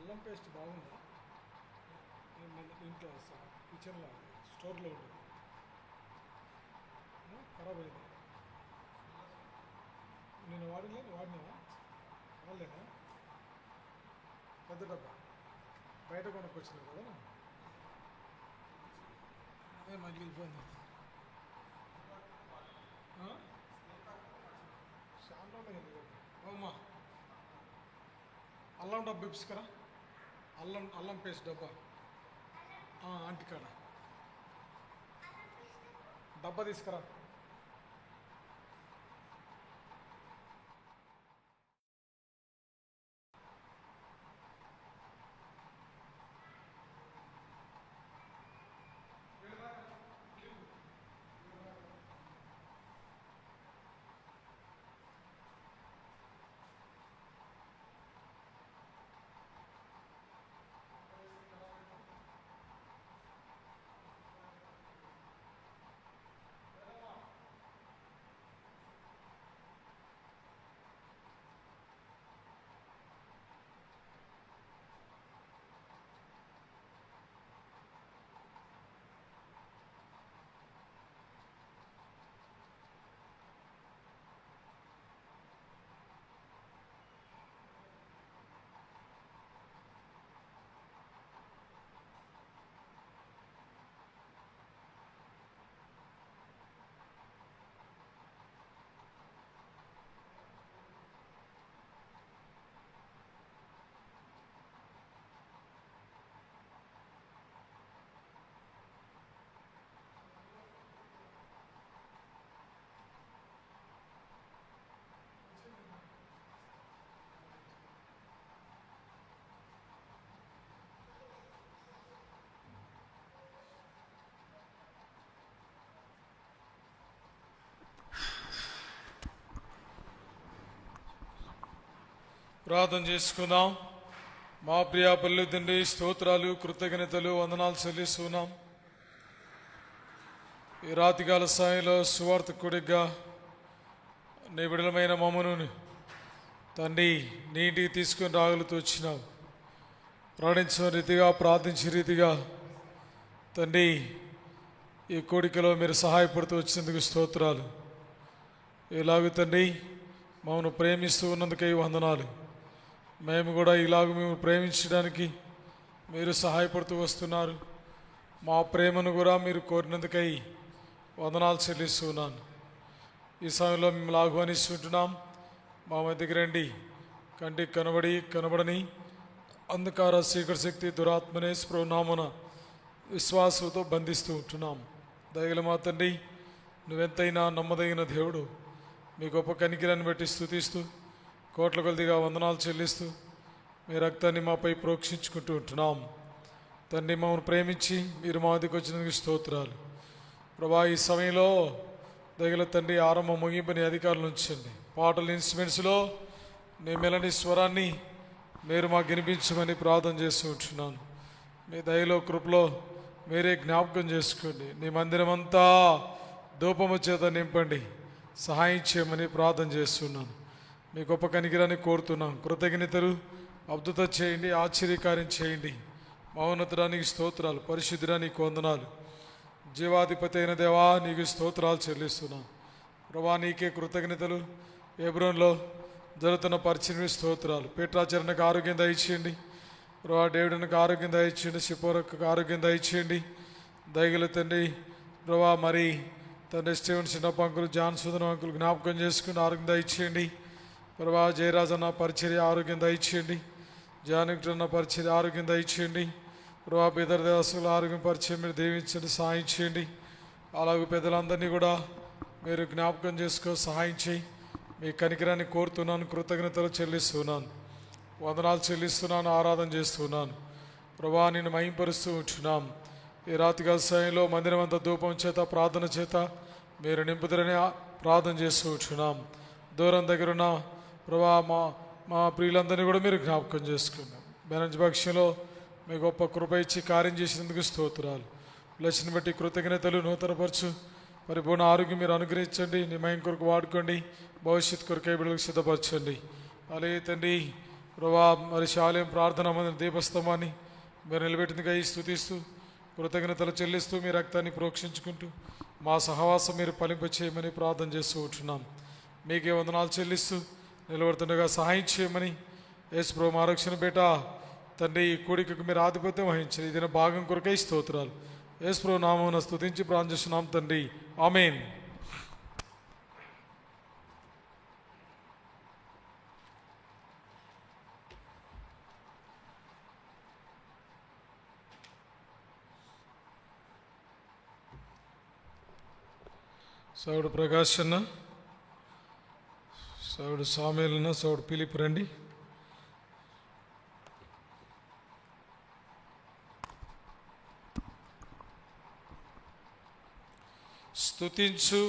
అల్లం పేస్ట్ బాగుందా? మన ఇంట్లో కిచెన్లో స్టోర్లో ఉండేది ఖరాబ్ అయింది. నేను వాడినావా? వాళ్ళేనా? పెద్ద డబ్బా బయట కొనుక్కొచ్చినావు కదా? అదే మళ్ళీ ఇబ్బంది. చాలా రోజులు అమ్మా అల్లం డబ్బా ఇప్పించుకరా. అల్లం పేస్ట్ డబ్బా ఆంటికాడ డబ్బా తీసుకురా. ప్రార్థన చేసుకుందాం. మా ప్రియ పల్లి తండ్రి, స్తోత్రాలు, కృతజ్ఞతలు, వందనాలు చెల్లిస్తున్నాం. ఈ రాతికాల స్థాయిలో సువార్థకుడిగా నీ విడలమైన మమ్మను తండ్రి నీ ఇంటికి తీసుకుని రాగలుగుతూ వచ్చినావు. ప్రకటించిన రీతిగా, ప్రార్థించే రీతిగా తండ్రి ఈ కోడికలో మీరు సహాయపడుతూ వచ్చినందుకు స్తోత్రాలు. ఇలాగ తండ్రి మమ్మల్ని ప్రేమిస్తూ ఉన్నందుకై వందనాలు. మేము కూడా ఇలాగ మేము ప్రేమించడానికి మీరు సహాయపడుతూ వస్తున్నారు. మా ప్రేమను కూడా మీరు కోరినందుకై వందనాలు చెల్లిస్తున్నాను. ఈ సమయంలో మిమ్మల్ని ఆహ్వానిస్తుంటున్నాం. మా మధ్యకి రండి. కంటికి కనబడని అంధకార చీకటి శక్తి దురాత్మనే స్ప్రనామన విశ్వాసంతో బంధిస్తూ ఉంటున్నాం. దయగల మా తండ్రి, నువ్వెంతైనా నమ్మదగిన దేవుడు. మీ గొప్ప కనికిరాన్ని బట్టి స్తుతిస్తూ కోట్ల కొలదిగా వందనాలు చెల్లిస్తూ మీ రక్తాన్ని మాపై ప్రోక్షించుకుంటూ ఉంటున్నాం. తండ్రి, మమ్మల్ని ప్రేమించి మీరు మా వద్దకు వచ్చినందుకు స్తోత్రాలు. ప్రభా, ఈ సమయంలో దయగల తండ్రి ఆరంభ ముగింపుని అధికారులు ఉంచండి. పాటల ఇన్స్ట్రుమెంట్స్లో నీ మెలని స్వరాన్ని మీరు మాకు వినిపించమని ప్రార్థన చేస్తూ ఉంటున్నాను. మీ దయలో కృపలో మీరే జ్ఞాపకం చేసుకోండి. నీ మందిరం అంతా ధూపము చేత నింపండి. సహాయం చేయమని ప్రార్థన చేస్తున్నాను. మీ గొప్ప కనికిరాన్ని కోరుతున్నాం. కృతజ్ఞతలు, అద్భుత చేయండి, ఆశ్చర్యకార్యం చేయండి. మౌనతరానికి స్తోత్రాలు, పరిశుద్ధురానికి వందనాలు. జీవాధిపతి అయిన దేవా, నీకు స్తోత్రాలు చెల్లిస్తున్నాను. ప్రభా, నీకే కృతజ్ఞతలు. హెబ్రోన్లో జరుగుతున్న పరిచయం స్తోత్రాలు. పీఠాచరణకు ఆరోగ్యం దయచేయండి. ప్రభా, డేవిడ్కి ఆరోగ్యం దయచేయండి. సిపోరకు ఆరోగ్యం దయచేయండి. దయగల తండ్రి ప్రభా, మరి తండ్రి స్టీవెన్ చిన్నప్ప అంకులు, జాన్ సుధన్ అంకులు జ్ఞాపకం చేసుకుని ఆరోగ్యం దయచేయండి. ప్రభా, జయరాజన్న పరిచర్య ఆరోగ్యం దయచేయండి. జానకిటన్న పరిచర్య ఆరోగ్యం దయచేయండి. ప్రభా, ఇతర దేవస్తుల ఆరోగ్యం పరిచయం మీరు దీవించండి, సహాయం చేయండి. అలాగే పెద్దలందరినీ కూడా మీరు జ్ఞాపకం చేసుకో సహాయం చేయి. మీ కనికరాన్ని కోరుతున్నాను, కృతజ్ఞతలు చెల్లిస్తున్నాను, వందనాలు చెల్లిస్తున్నాను, ఆరాధన చేస్తున్నాను. ప్రభా, నిన్ను మహింపరుస్తూ ఉంటున్నాం. ఈ రాత్రికాల సమయంలో మందిరం అంతా ధూపం చేత, ప్రార్థన చేత మీరు నింపుదరని ప్రార్థన చేస్తూ ఉంటున్నాం. దూరం దగ్గరున్న ప్రభా, మా ప్రియులందరినీ కూడా మీరు జ్ఞాపకం చేసుకున్నాం. బెనంజ్ పక్షంలో మీ గొప్ప కృప ఇచ్చి కార్యం చేసినందుకు స్తోత్రాలు. లక్ష్యం బట్టి కృతజ్ఞతలు. నూతనపరచు పరిపూర్ణ ఆరోగ్యం మీరు అనుగ్రహించండి. నీ మహిమ కొరకు వాడుకోండి. భవిష్యత్ కొరకై బిడ్డలకు సిద్ధపరచండి. అలాగే తండ్రి ప్రభా మరి శాలయం ప్రార్థన మందిర దీపస్తమాన్ని మీరు నిలబెట్టిందిగా స్తుతిస్తూ కృతజ్ఞతలు చెల్లిస్తూ మీ రక్తాన్ని ప్రోక్షించుకుంటూ మా సహవాసం మీరు ఫలింపచేయమని ప్రార్థన చేస్తూ ఉంటున్నాం. మీకే వందనాలు చెల్లిస్తూ నిలబడుతుండగా సహాయం చేయమని యేసు ప్రభు మా రక్షణ బేట తండ్రి ఈ కూడికకు మీరు ఆధిపత్యం వహించిన ఇదిన భాగం కొరకై స్తోత్రాలు. యేసు ప్రభు నామమున స్తుతించి ప్రార్థన చేస్తున్నాం తండ్రి, ఆమేన్. సౌడు ప్రకాష్ అన్న, సౌడు సామేల్ అన్న, సౌడు పిలిప్ రండి. స్తుతించు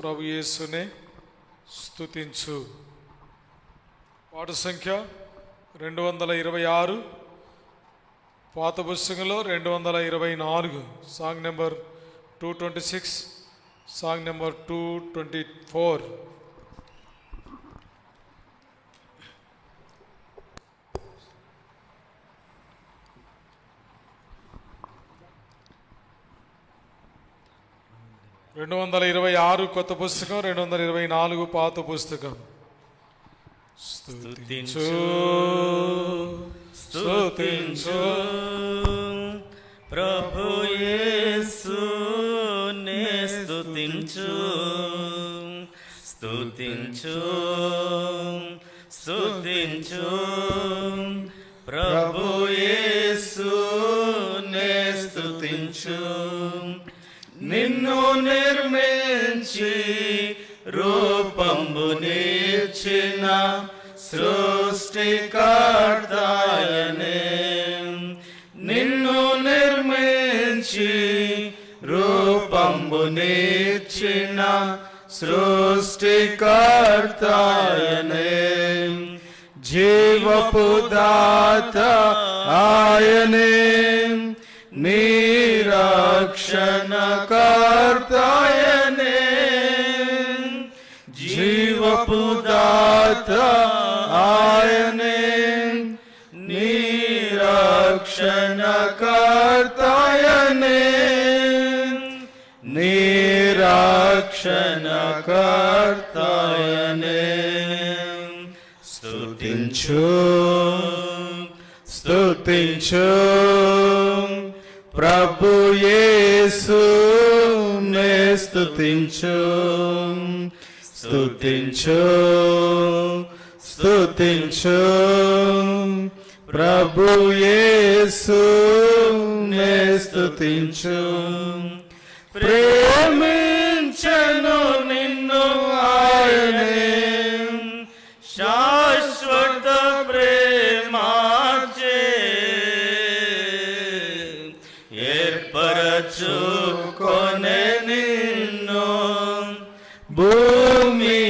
ప్రభు యేసునే స్తుతించు. పాట సంఖ్య 226, పాత పుస్తకంలో 224, సాంగ్ నెంబర్ 226, సాంగ్ నెంబర్ 224. రెండు 226 కొత్త పుస్తకం, 224 పాత పుస్తకం. స్తుతించు స్తుతించు ప్రభు యేసునే స్తుతించు, స్తుతించు స్తుతించు ప్రభు యేసునే స్తుతించు. నిన్ను నిర్మించి రూపంబునిచ్చిన సృష్టికర్తయనే, నిన్ను నిర్మించి రూపంబునిచ్చిన సృష్టికర్తయనే. జీవపు దాత ఆయనే, నిరక్షణకర్తయనే. జీవపు దాత ఆయనే, నిరక్షణకర్తయనే. నిరక్షణకర్తయనే. స్తుతించు స్తుతించు ప్రభు యేసునే స్తుతించు, స్తుతించు స్తుతించు ప్రభు యేసునే స్తుతించు. ప్రేమించెను నిన్ను ఆయనే, శాశ్వత ప్రేమాచే ఏర్పరచుకొనె నిన్ను. భూమి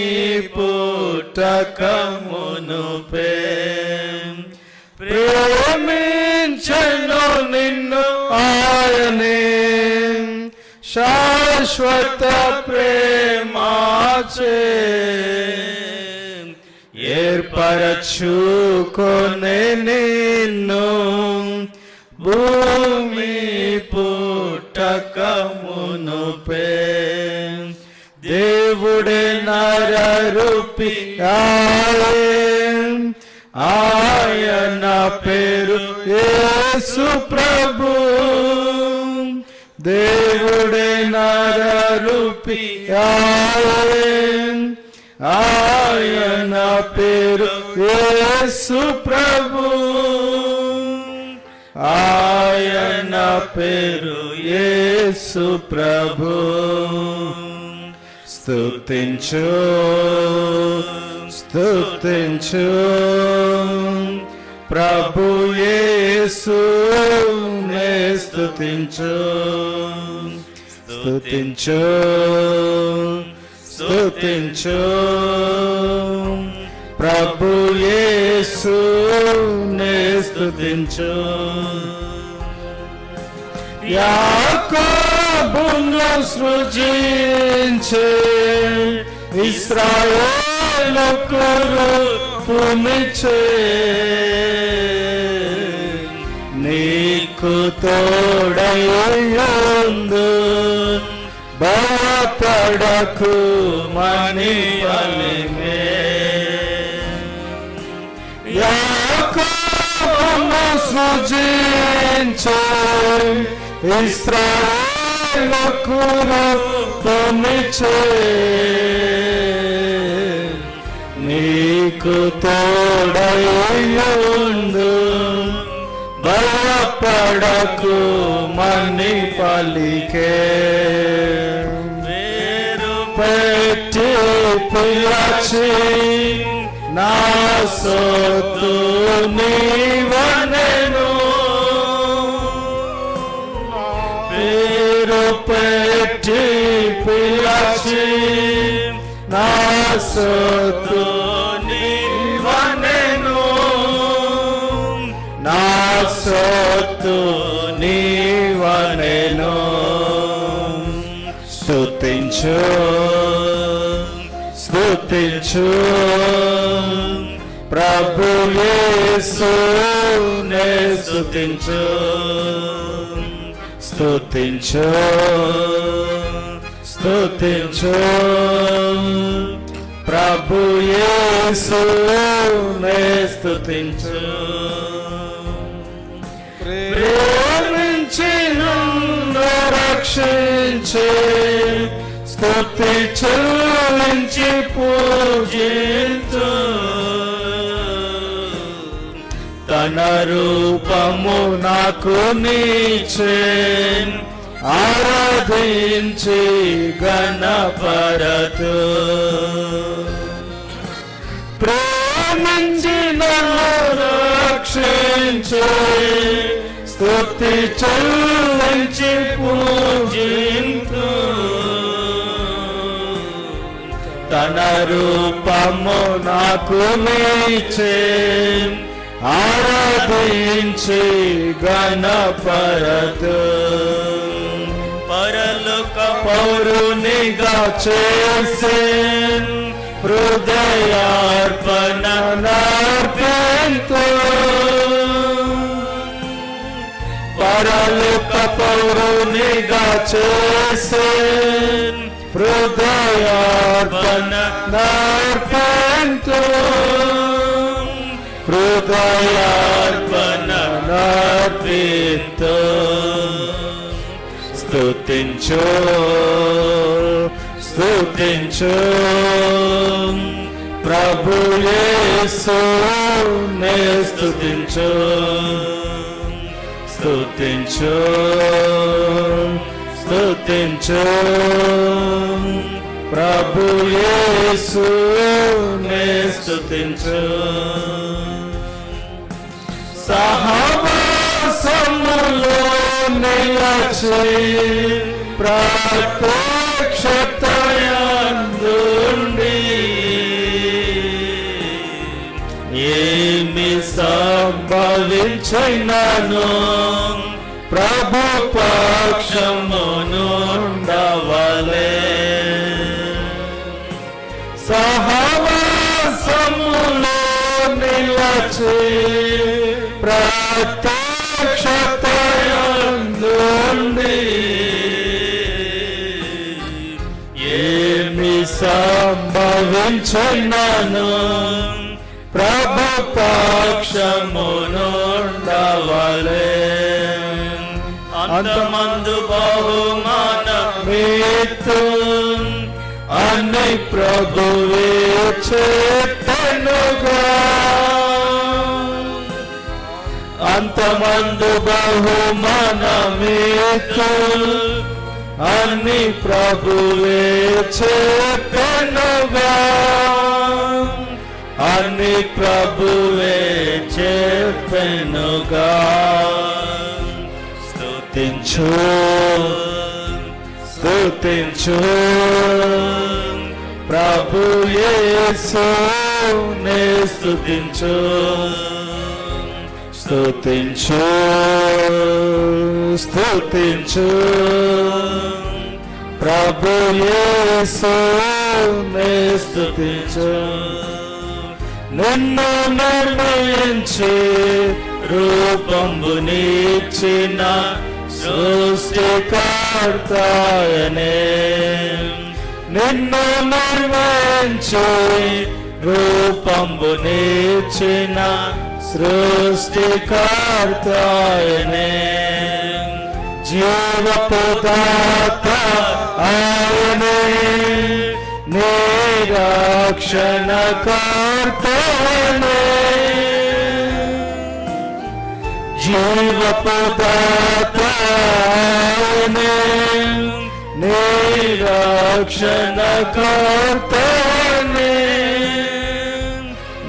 పుట్టకమునుపే ప్రేమించెను నిన్ను ఆయనే, శాశ్వత ప్రేమాచే ఏర్పరచుకొనె నిన్ను. భూమి పుట్టకమునుపే దేవుడే నరరూపి ఆయన పేరు యేసు ప్రభు. దేవుడే నరరూపి ఆయన పేరు యేసు ప్రభు. ఆయన పేరు యేసు ప్రభు. స్తుతించు స్తుతించు ప్రభు యేసునే స్తుతించు, స్తుతించు స్తుతించు ప్రభు యేసునే స్తుతించు. యాకోబును సృజించే ఇశ్రాయేలు చూపునిచ్చే నీకు తోడయ్యుందు భయపడకు మని బలిమే యాకోబును సృజించే ఇశ్రాయేలుకు రూపమిచ్చే నీకు తోడయ్యుందు భయపడకు మని పలికే వేరు పెట్టి పిలచి నా సొత్తు నీవనెను పేరు పెట్టి పిలచి నా సొత్తు నీవనెను నా సొత్తు నీవనెను స్తుతించు స్తుతించు ప్రభు యేసునే స్తుతించు స్తుతించు స్తుతించు ప్రభు యేసునే స్తుతించు ప్రేమించి నన్ను రక్షించే స్తుతి చెల్లించి పూజించు తన రూపము నాకు నీచే ఆరాధించి గణపరతు ప్రేమించి నన్ను రక్షించే స్తుతి చెల్లించి పూజించు తన రూపము నాకు నీచే ఆరాధించి గణపరతు పరలోక పౌరునిగా చేసే హృదయార్పణ నర్పింతు పరలోక పౌరునిగా చేసే హృదయార్పణ నర్పింతు హృదయార్పణ నర్పింతు స్తుతించు స్తుతించు ప్రభు యేసునే స్తుతించు స్తుతించు స్తుతించు ప్రభు యేసునే స్తుతించు సహవాసములో నిలచి ప్రత్యక్షతయందుండి ఏమి సంభవించినను ప్రభు పక్షమునుండవలే సహవాసములో నిలచి ప్రత్యక్షతయందుండి ఏమి సంభవించినను ప్రభు పక్షమునుండవలే అంతమందు బహుమానమేతు అని ప్రభువే చెప్పెనుగా అంతమందు బహుమానమేతు అని ప్రభువే చెప్పెనుగా అని ప్రభువే చెప్పెనుగా స్తుతించు స్తుతించు ప్రభు యేసునే స్తుతించు స్తుతించు స్తుతించు ప్రభు యేసునే స్తుతించు నిన్ను నిర్మించి రూపంబునిచ్చిన సృష్టికర్తయనే. నిన్ను నిర్మించి రూపంబునిచ్చిన సృష్టికర్తయనే. జీవపు దాత ఆయనే, నిరక్షణకర్తయనే. జీవపు దాత ఆయనే, నిరక్షణకర్తయనే.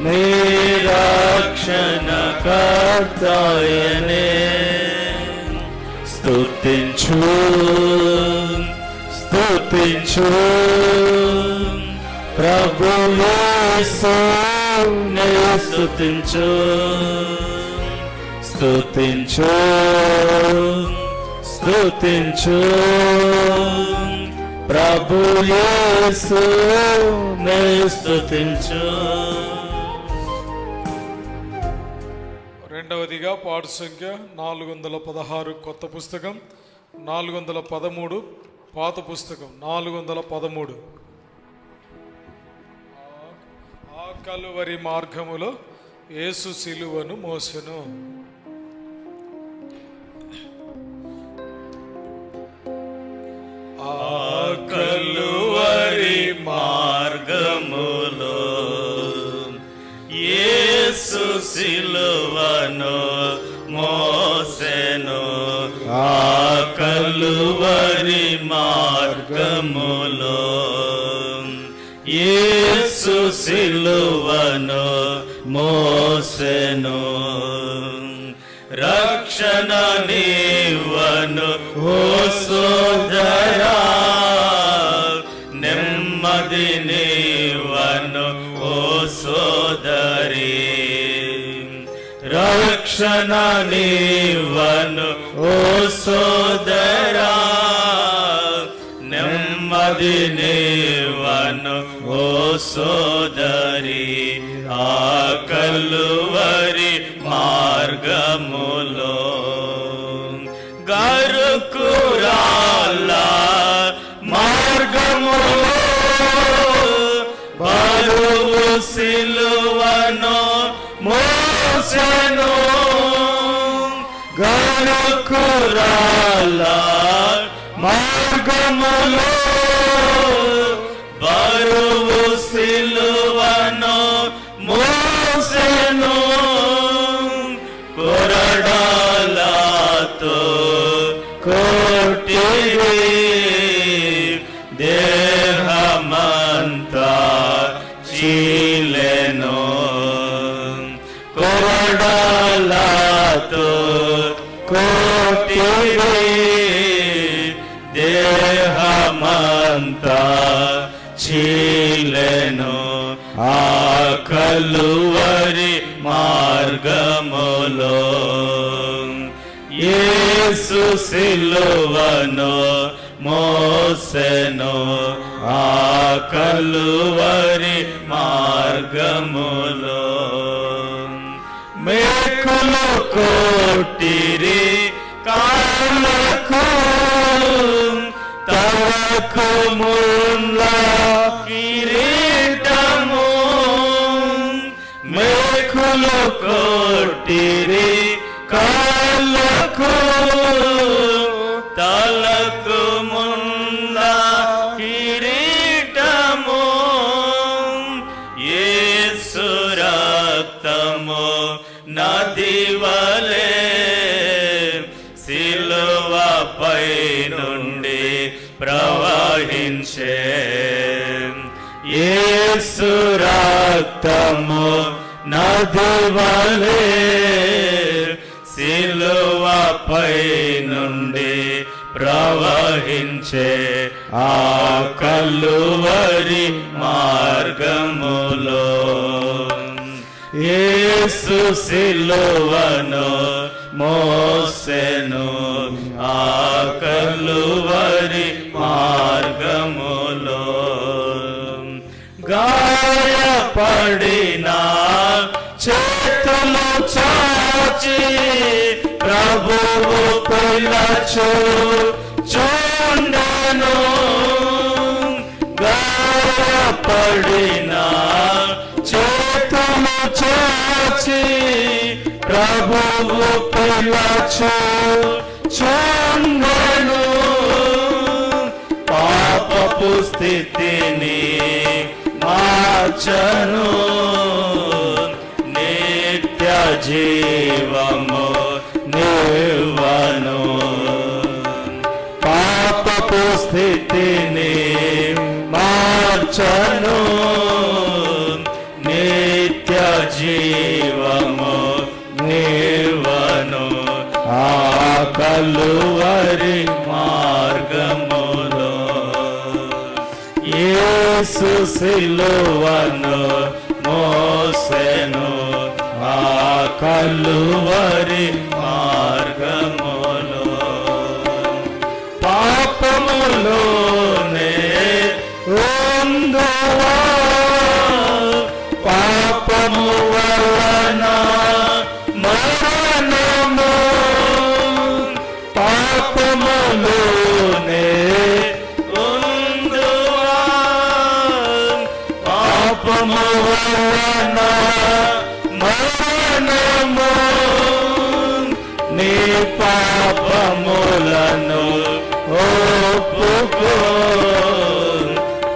నిరక్షణకర్తయనే. స్తుతించు స్తుతించు ప్రభు యేసునే స్తుతించు. స్తుతించు స్తుతించు ప్రభు యేసునే స్తుతించు. రెండవదిగా పాడు సంఖ్య 416 కొత్త పుస్తకం, 413 పాత పుస్తకం. 413. ఆ కలువరి మార్గములో యేసు సిలువను మోసెను. ఆ కలువరి మార్గములో యేసు సిలువను మోసెను. ఆ కలువరి మార్గములో యేసు సిలువను మోసెను. రక్షణ నీవను ఓ సోదరా, నెమ్మది నీవను ఓ సోదరి. రక్షణ నీవను ఓ సోదరా, నెమ్మది నీవను ఓ సోదరి. ఆ కలువరి మార్గములో గరుకురాల మార్గములో బరువు సిలువను మోసెను. గరుకురాల మార్గములో బరువు సిలువను మోసెను. కొరడాలతో కొట్టిరి, దేహమంతా చీలెను. కొరడాలతో కొట్టిరి, దేహమంతా చీలెను. ఆ కలువరి మార్గములో యేసు సిలువను మోసెను. ఆ కలువరి మార్గములో మేకులు కొట్టిరి కాళ్ళకు, తలకు ముళ్ళ కిరీటము. మేకులు కొట్టిరి కాళ్ళకు, తలకు ముళ్ళ కిరీటము. యేసు రక్తము నది వలె సిలువపై నుండి ప్రవహించే. యేసు రక్తము నది వలె సిలువపై నుండి ప్రవహించే. ఆ కలువరి మార్గములో యేసు సిలువను మోసెను. ఆ కలువరి మార్గములో గాయప పడిన చేతులు చాచి ప్రభువు పిలచు చూడను. గాయపడిన చేతులు చాచి ప్రభువు పిలచు చూడను. పాపపు స్థితిని మార్చను, నిత్య జీవము నివ్వను. పాపపు స్థితిని మార్చను, నిత్య జీవము నివ్వను. ఆ కలువరి మార్గములో యేసు సిలువను మోసెను. ఆ కలువరి మార్గములో పాపములోనే ఉందువా, పాపము వలన మరణము. పాపములోనే ఉందువా, పాపము వలన మరణము. నీ పాపములను ఒప్పుకో,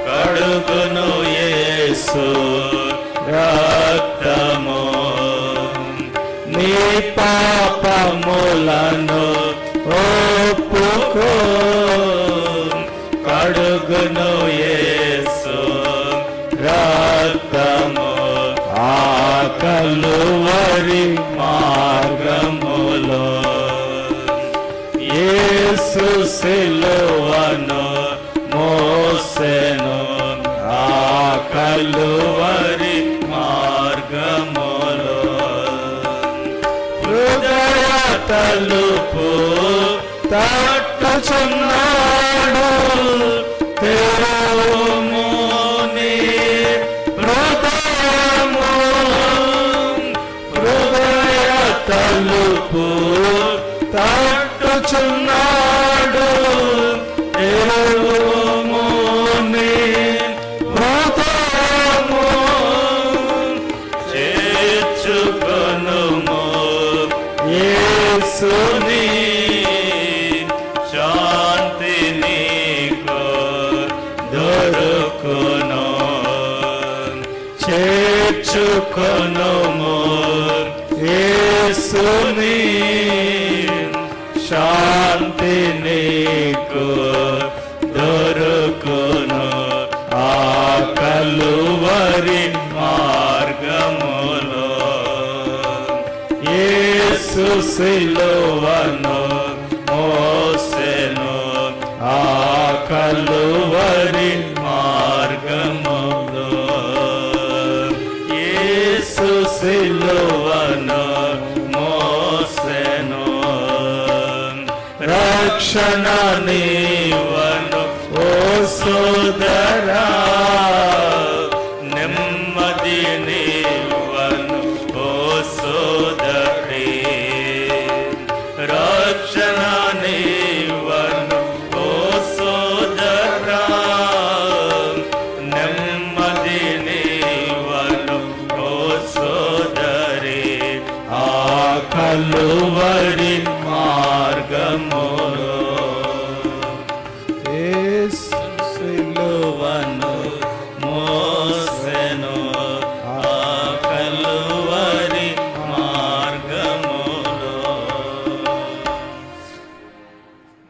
కడుగును యేసు రక్తము. నీ పాపములను ఒప్పుకో, కడుగును యేసు రక్తము. ఆ కలువరి మార్గములో యేసు సిలువను మోసెను. ఆ కలువరి మార్గములో హృదయ తలుపు తట్టుచున్నాడు. తెరువుము నీ హృదయము, హృదయ తలుపు తట్టుచున్నాడు. తెరువుము నీ హృదయము, చేర్చుకొనుము యేసుని. శాంతి నీకు దొరుకును, చేర్చుకొనుము యేసుని. శాంతి నీకు దొరుకును. ఆ కలువరి మార్గములో యేసు సిలువను మోసెను. ఆ కలువరి మార్గములో యేసు సిలువను మోసెను. రక్షణ నీవను ఓ సోదరా, నెమ్మది నీవను ఓ సోదరి. రక్షణ నీవను ఓ సోదరా, నెమ్మది నీవను ఓ సోదరి. ఆ కలువరి మార్గములో యేసు సిలువను మోసెను. ఆ కలువరి మార్గములో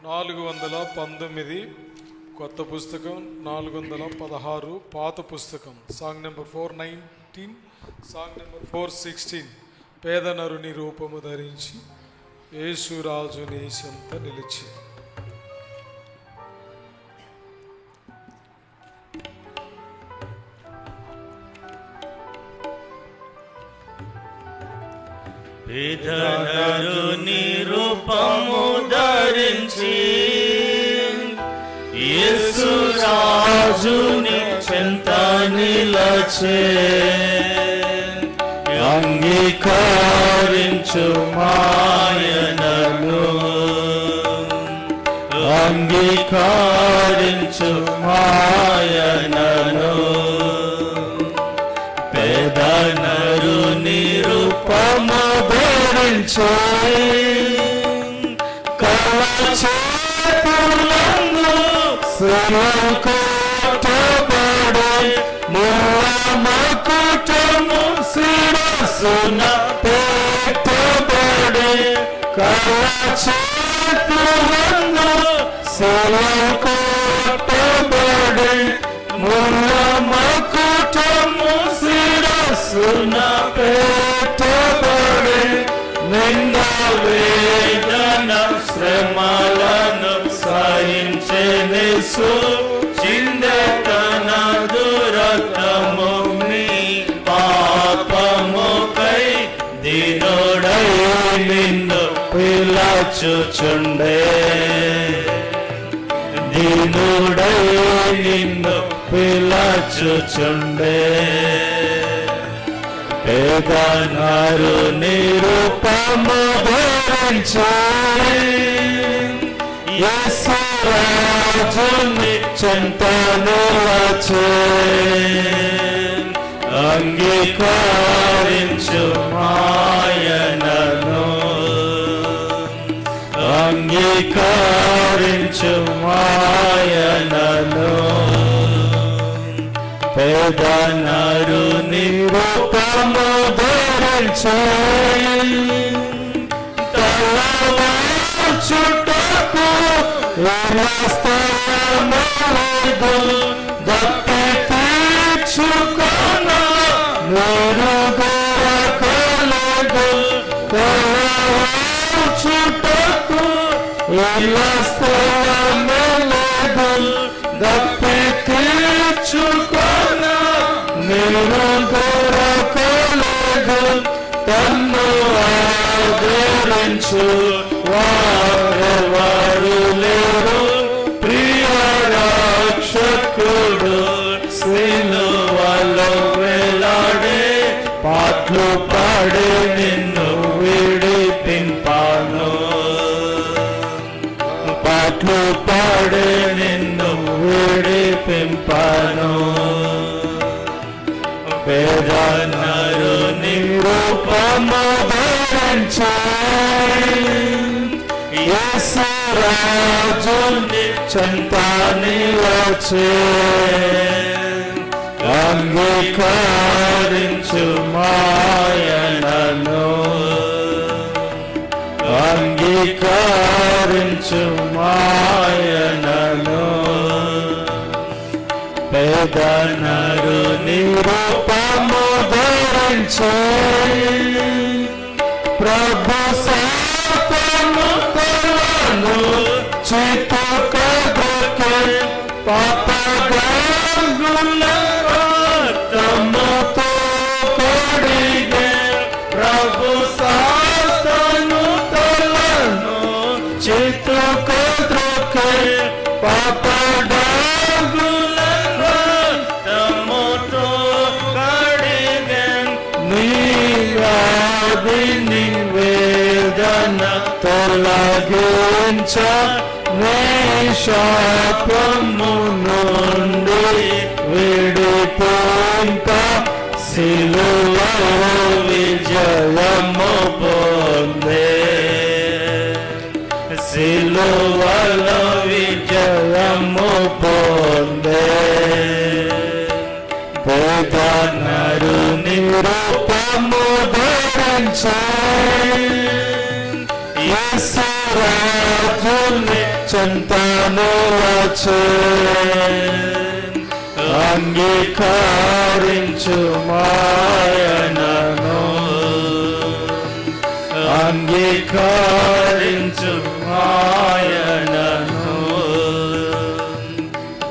419 కొత్త పుస్తకం, 416 పాత పుస్తకం. Song number 419, song number 416. పేద నరుని రూపము ధరించి యేసురాజు నీ చెంత నిలిచి. పేదనరుని రూపము ధరించి యేసురాజుని చెంత నిలచే అంగీకరించు మాయనను అంగీకరించు మాయనను పేదనరు నిరూపము ధరించే కళచేతులందు శ్రీకోటబడే మూలమకుటము శిరస్సున పెట్టబడే కళచేతులందు శ్రీకోటబడే మూలమకుటము శిరస్సున పెట్టబడే నింద వేదన శ్రమలను సహించెనేసు చిందతన దురతము నీ పాపముకై దీనుడై నిన్ను పిలచుచుండే దీనుడై నిన్ను పిలచుచుండే పేదనరు నిరూపము ధరించే యేసురాజుని చెంత నిలచే అంగీకరించు మాయనను అంగీకరించు మాయనను పేదనరు నిరూపము ధరించే తలవాల్చుటకు స్థలములేదు దప్పి తీర్చుకొన నిరుగరకలేదు తలవాల్చుటకు స్థలములేదు దప్పి తీర్చుకొన నిరుగరకలేదు తన్ను ఆదరించు వారెవరు లేరు ప్రియ రక్షకుడు సిలువలో వేలాడే పాటలు పాడి నిన్ను విడిపింపాను పాటలు పాడి నిన్ను విడిపింపాను పేదనరు నిరూపము ధరించే యేసురాజుని చెంత నిలచే అంగీకరించు మాయనను అంగీకరించు మాయనను పేదనరు నిరూపము ధరించే ప్రభు సాతను తలను చిత్తకద్రకే పాపగాంగుల రక్తముతో కడిగే ప్రభు సాతను తలను చిత్తకద్రకే పాపగాంగుల రక్తముతో కడిగే నీయాది వేదన తొలగించ నీ శాపము నుండి విడిపింప సిలువలో విజయము పొందే సిలువలో విజయము పొందే పేదనరు నిరూపము ధరించే యేసురాజుని చెంత నిలచే అంగీకరించు మాయనను అంగీకరించు మాయనను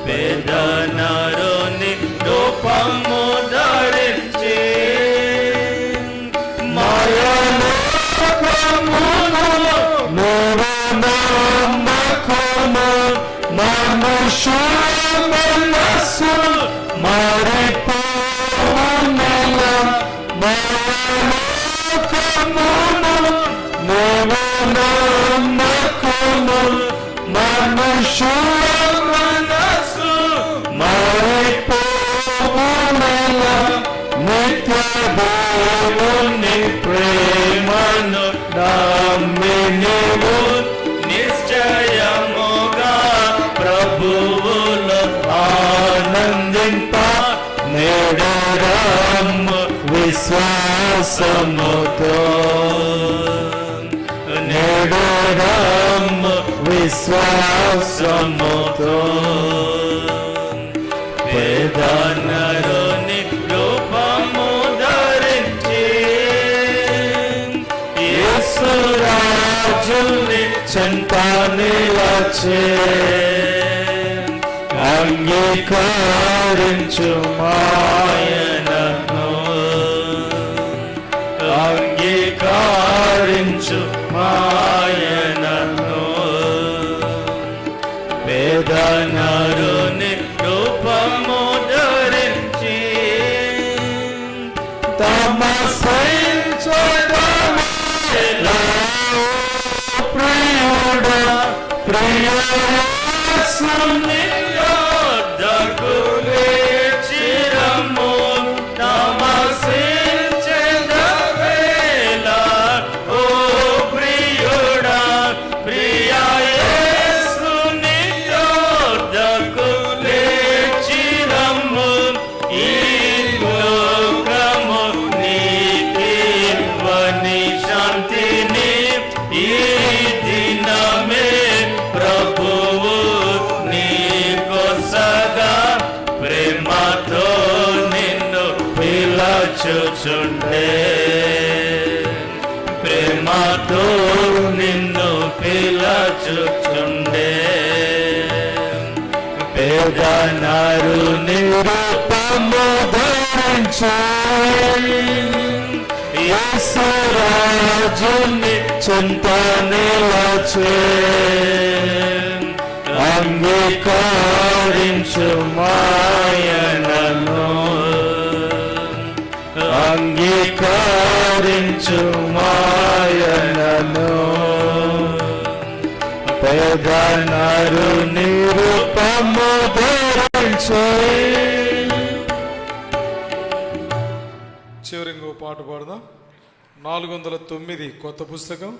పేదనరు నిరూపము ధరించి మాయలోకమును మూఢనమ్మకము మనుషుల మనస్సు నమ్మి నీవు నిశ్చయముగా ప్రభువులు ఆనందింప నేడరమ్ము విశ్వాసముతో నేడరమ్ము విశ్వాసముతో పేదనరుని రూపము ధరించి యేసురాజుని చెంత నిలచే అంగీకరించు మాయనను అంగీకరించు మాయనను పేదనరుని రూపము ధరించి తమ ప్రియుడా ప్రియుని దగ్గులే చిరము నమసించెదవేళ ఓ ప్రియుడా ప్రియ యేసుని దగ్గులే చిరము ఈ లోకము నీకివ్వని శాంతిని ఈ దినమే ప్రభువు నీకొసగా ప్రేమతో నిన్ను పిలచుచుండే ప్రేమతో నిన్ను పిలచుచుండే పేదనరుని రూపము ధరించి యేసురాజుని చెంత నిలచే అంగీకరించు మాయనను అంగీకరించు మాయనను పేదనరుని రూపము ధరించి చివరి ఇంకో పాట పాడదాం. 409 కొత్త పుస్తకం,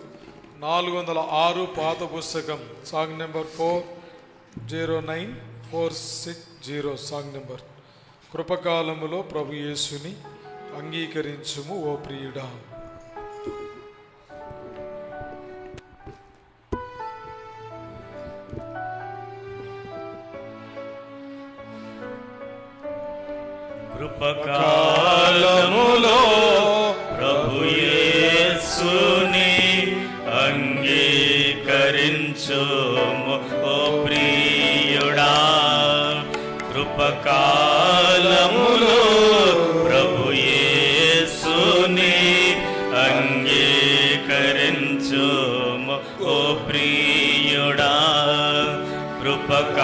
406 పాత పుస్తకం. Song number 409460 song number. కృపకాలములో ప్రభు యేసుని అంగీకరించుము ఓ ప్రియుడా. కృపకాలములో ప్రభు యేసుని అంగీకరించుము ఓ ప్రియుడా. కృపకాలములో ప్రభు యేసుని అంగీకరించుము ఓ ప్రియుడా. కృపకాలములో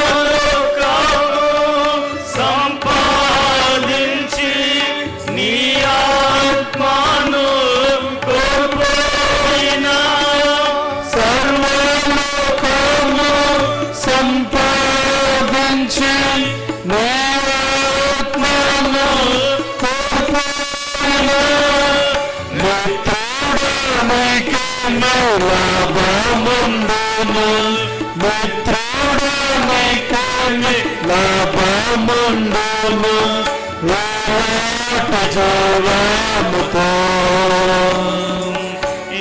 సర్వలోకము సంపాదించి నీ ఆత్మను కోల్పోయిన సర్వలోకము సంపాదించి నీ ఆత్మను కోల్పోయిన మిత్రుడనైకే లాభముండును మిత్రుడనైకే లాభముండును జవాముతో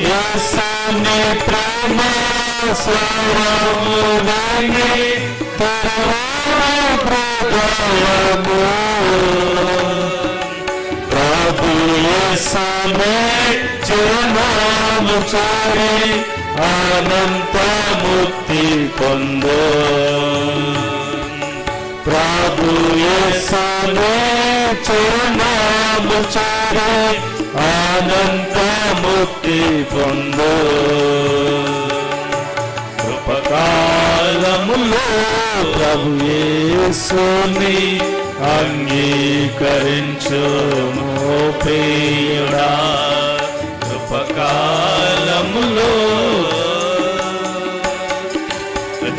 యేసుని ప్రేమ స్వరములని హృదయము ప్రభు యేసునే జనము చేరి అనంత ముక్తి పొందు. ప్రభు యేసునే చరణము చేరి అనంత ముక్తి పొందు. కృపకాలములో ప్రభు యేసుని అంగీకరించుము ప్రియుడా. కృపకాలములో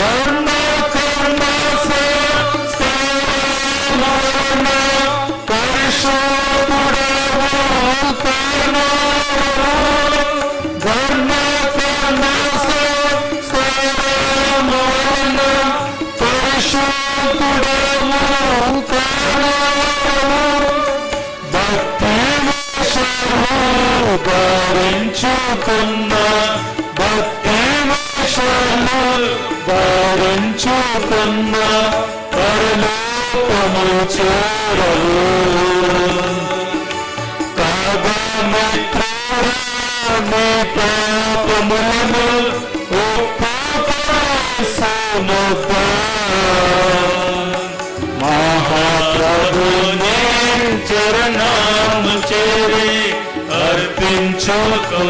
ధర్మ కర్మ పరిశుద్ధుడ ధరించుకున్న భక్తి వేషము ధరించుకున్న పరలోకము చేరవు. కాగమిత్రురాని పాపములను ఒప్పుకొనుముగా మహాప్రభుని చరణము చేరి అర్పించుకో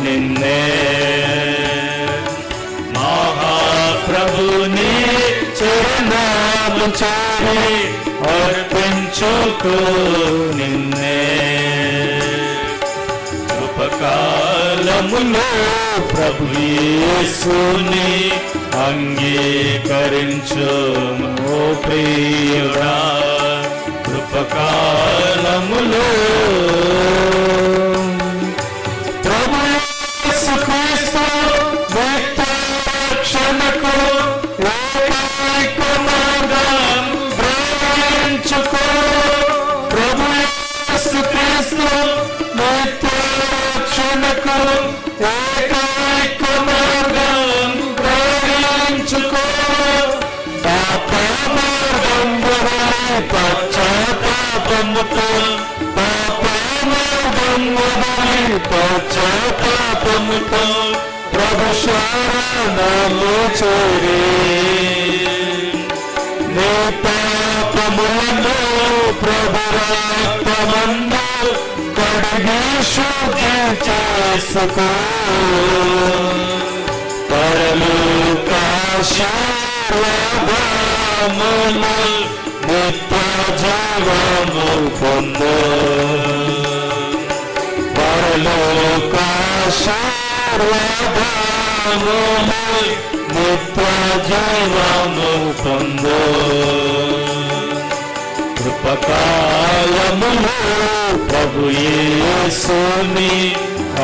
నిన్నే. మహాప్రభుని చరణము చేరి అర్పించుకో నిన్నే. కృపకాలములో ప్రభు యేసుని అంగీకరించు ఓ ప్రియుడా. కృపకాలములో ప్రభు యేసు క్రీస్తు నిత్య రక్షణకు ఏకైక మార్గం గ్రహించుకో. ప్రభు యేసు క్రీస్తు నిత్య రక్షణకు ఏకైక మార్గం గ్రహించుకో. పాప మార్గం వదిలి పశ్చాత్తాపముతో పాప మార్గం వదిలి పశ్చాత్తాపముతో ప్రభు శరణము చేరి నీ పాపములను ప్రభు రక్తమందు కడిగి శుద్ధి చేసుకో. పరలోకాశీర్వాదములు నిత్య జీవము పొందు. పరలోకాశీర్వాదములు నిత్య జీవము పొందు. కృపకాలములో ప్రభు యేసుని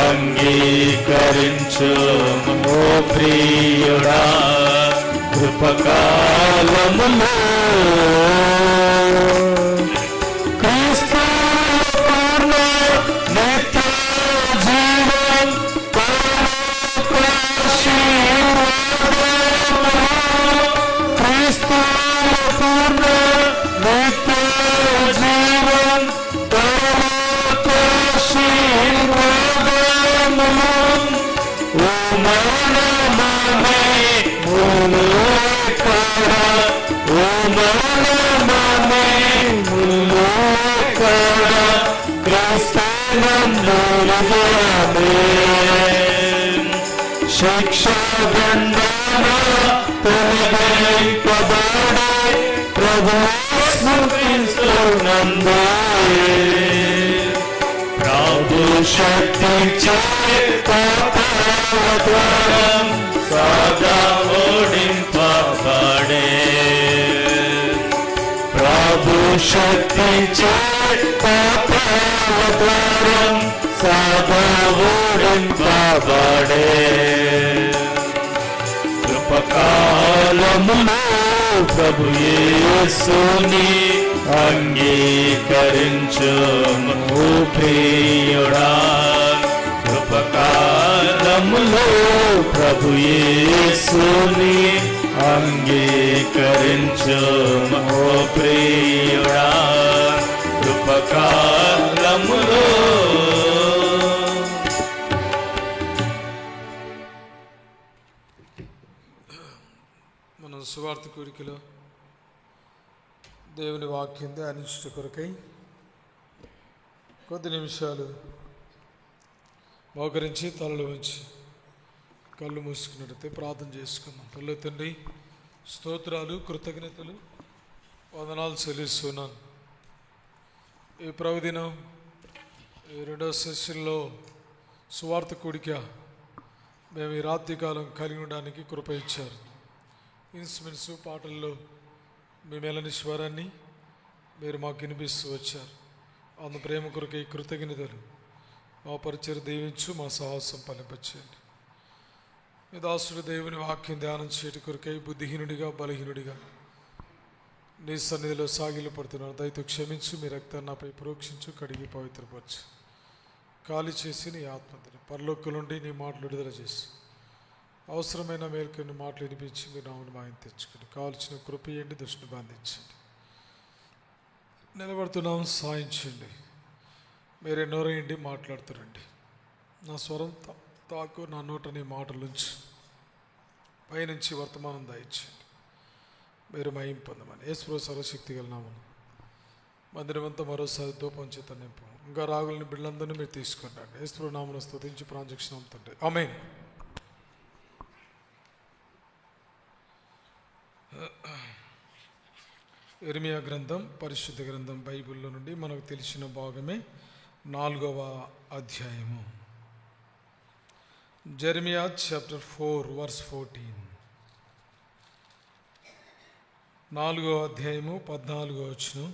అంగీకరించు ఓ ప్రియుడా. కృపకాలములో క్రీస్తు పూర్ణ నిత్య జీవం పరలోకాశీర్వాదములు. క్రీస్తు పూర్ణ నిత్య జీవం పరలోకాశీర్వాదములు. ఓ మరణమనే ములుకడ, ఓ మరణమనే ములుకడ క్రీస్తునందురుగానే. శిక్షాదండన తొలగింపబడే ప్రభు యేసు క్రీస్తునందు ప్రభు శక్తి చే పాపద్వారం సదా ఓడింపబడే. ప్రభు శక్తి చే పాపద్వారం సదా ఓడింపబడే. కృపకాలములో ప్రభు యేసుని అంగీకరించు ఓ ప్రియుడా. కృపకాలములో ప్రభు యేసుని అంగీకరించు ఓ ప్రియుడా. కృపకాలములో మనం సువార్త కోరికలో దేవుని వాక్యం ధ్యానించుట కొరకై కొద్ది నిమిషాలు మోకరించి తలలు ఉంచి కళ్ళు మూసుకున్నట్టయితే ప్రార్థన చేసుకుందాం. తల్లి తండ్రి, స్తోత్రాలు, కృతజ్ఞతలు, వందనాలు చెల్లిస్తున్నాను. ఈ ప్రభుదినం ఈ రెండవ సెషన్లో సువార్త కూడిక మేము ఈ రాత్రి కాలం కలిగి ఉండడానికి కృప ఇచ్చారు. ఇన్స్ట్రుమెంట్స్ పాటల్లో మీ మెలని స్వరాన్ని మీరు మాకు వినిపిస్తూ వచ్చారు. అందు ప్రేమ కొరకు ఈ కృతజ్ఞతలు మా పరిచయం దీవించు, మా సాహసం ఫలింపచేయండి. మీ దాసుడు దేవుని వాక్యం ధ్యానం చేయటి కొరకై బుద్ధిహీనుడిగా బలహీనుడిగా నీ సన్నిధిలో సాగిలు పడుతున్నాను. దయతో క్షమించు, మీ రక్తాన్ని నాపై ప్రోక్షించు, కడిగి పవిత్రపరచు. ఖాళీ చేసి నీ ఆత్మని పరలోకం నుండి నీ మాటలు విడుదల చేసి అవసరమైన మేరకు నీ మాటలు వినిపించి మీరు నామని మాయం తెచ్చుకుని కావలసిన కృప ఇవ్వండి, దృష్టిని బంధించండి. నిలబడుతున్నాం, సాయించండి. మీరు ఎన్నోరేయండి, మాట్లాడుతారండి. నా స్వరం తాకు, నా నోట నీ మాటలుంచి పైనుంచి వర్తమానం దాయించండి. మీరు మహిమ పొందమని యేసు సర్వశక్తి గల నామమున మందిరమంతా మరోసారి ధూపం చేత నింపు. ఇంకా రాగులని బిడ్డలందరినీ మీరు తీసుకురండి. యేసు నామమున స్తుతించి ప్రాంజక్షణ తండ్రి, ఆమేన్. ఇర్మియా గ్రంథం, పరిశుద్ధ గ్రంథం బైబిల్లో నుండి మనకు తెలిసిన భాగమే 4వ అధ్యాయము. Jeremiah chapter 4 verse 14. 4వ అధ్యాయము 14వ వచనం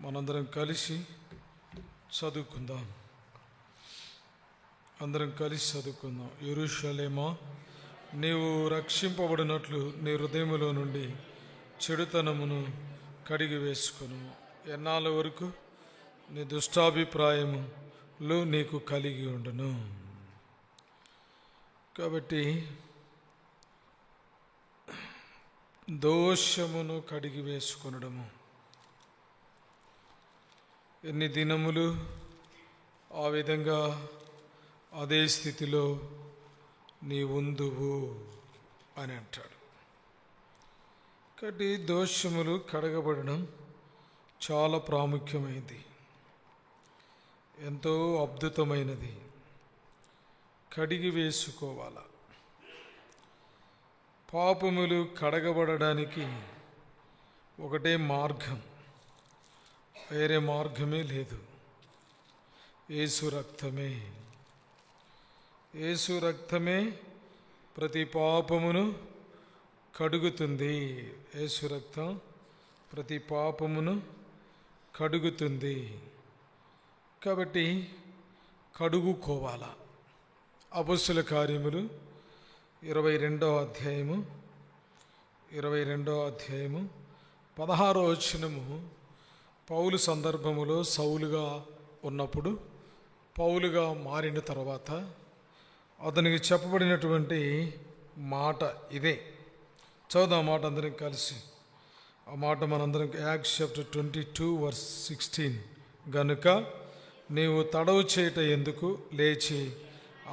మనందరం కలిసి చదువుకుందాం. అందరం కలిసి చదువుకుందాం. యెరూషలేమా, నీవు రక్షింపబడినట్లు నీ హృదయములో నుండి చెడుతనమును కడిగి వేసుకొను. ఎన్నాళ్ళ వరకు నీ దుష్టాభిప్రాయములు నీకు కలిగి ఉండును. కాబట్టి దోషమును కడిగి వేసుకొనడము. ఎన్ని దినములు ఆ విధంగా అదే స్థితిలో నీ ఉందువు అని అంటాడు. కాబట్టి దోషములు కడగబడడం చాలా ప్రాముఖ్యమైనది, ఎంతో అద్భుతమైనది. కడిగి వేసుకోవాల. పాపములు కడగబడడానికి ఒకటే మార్గం, వేరే మార్గమే లేదు. యేసు రక్తమే. యేసు రక్తమే ప్రతి పాపమును కడుగుతుంది. యేసు రక్తం ప్రతి పాపమును కడుగుతుంది. కాబట్టి కడుగుకోవాలా. అపొస్తలుల కార్యములు 22వ అధ్యాయము 16వ వచనము. పౌలు సందర్భములో సౌలుగా ఉన్నప్పుడు, పౌలుగా మారిన తర్వాత అతనికి చెప్పబడినటువంటి మాట ఇదే. చదువుదాం మాట అందరం కలిసి. ఆ మాట మనందరం యాక్ట్స్ చాప్టర్ 22 వర్స్ 16. గనుక నీవు తడవు చేయట ఎందుకు, లేచి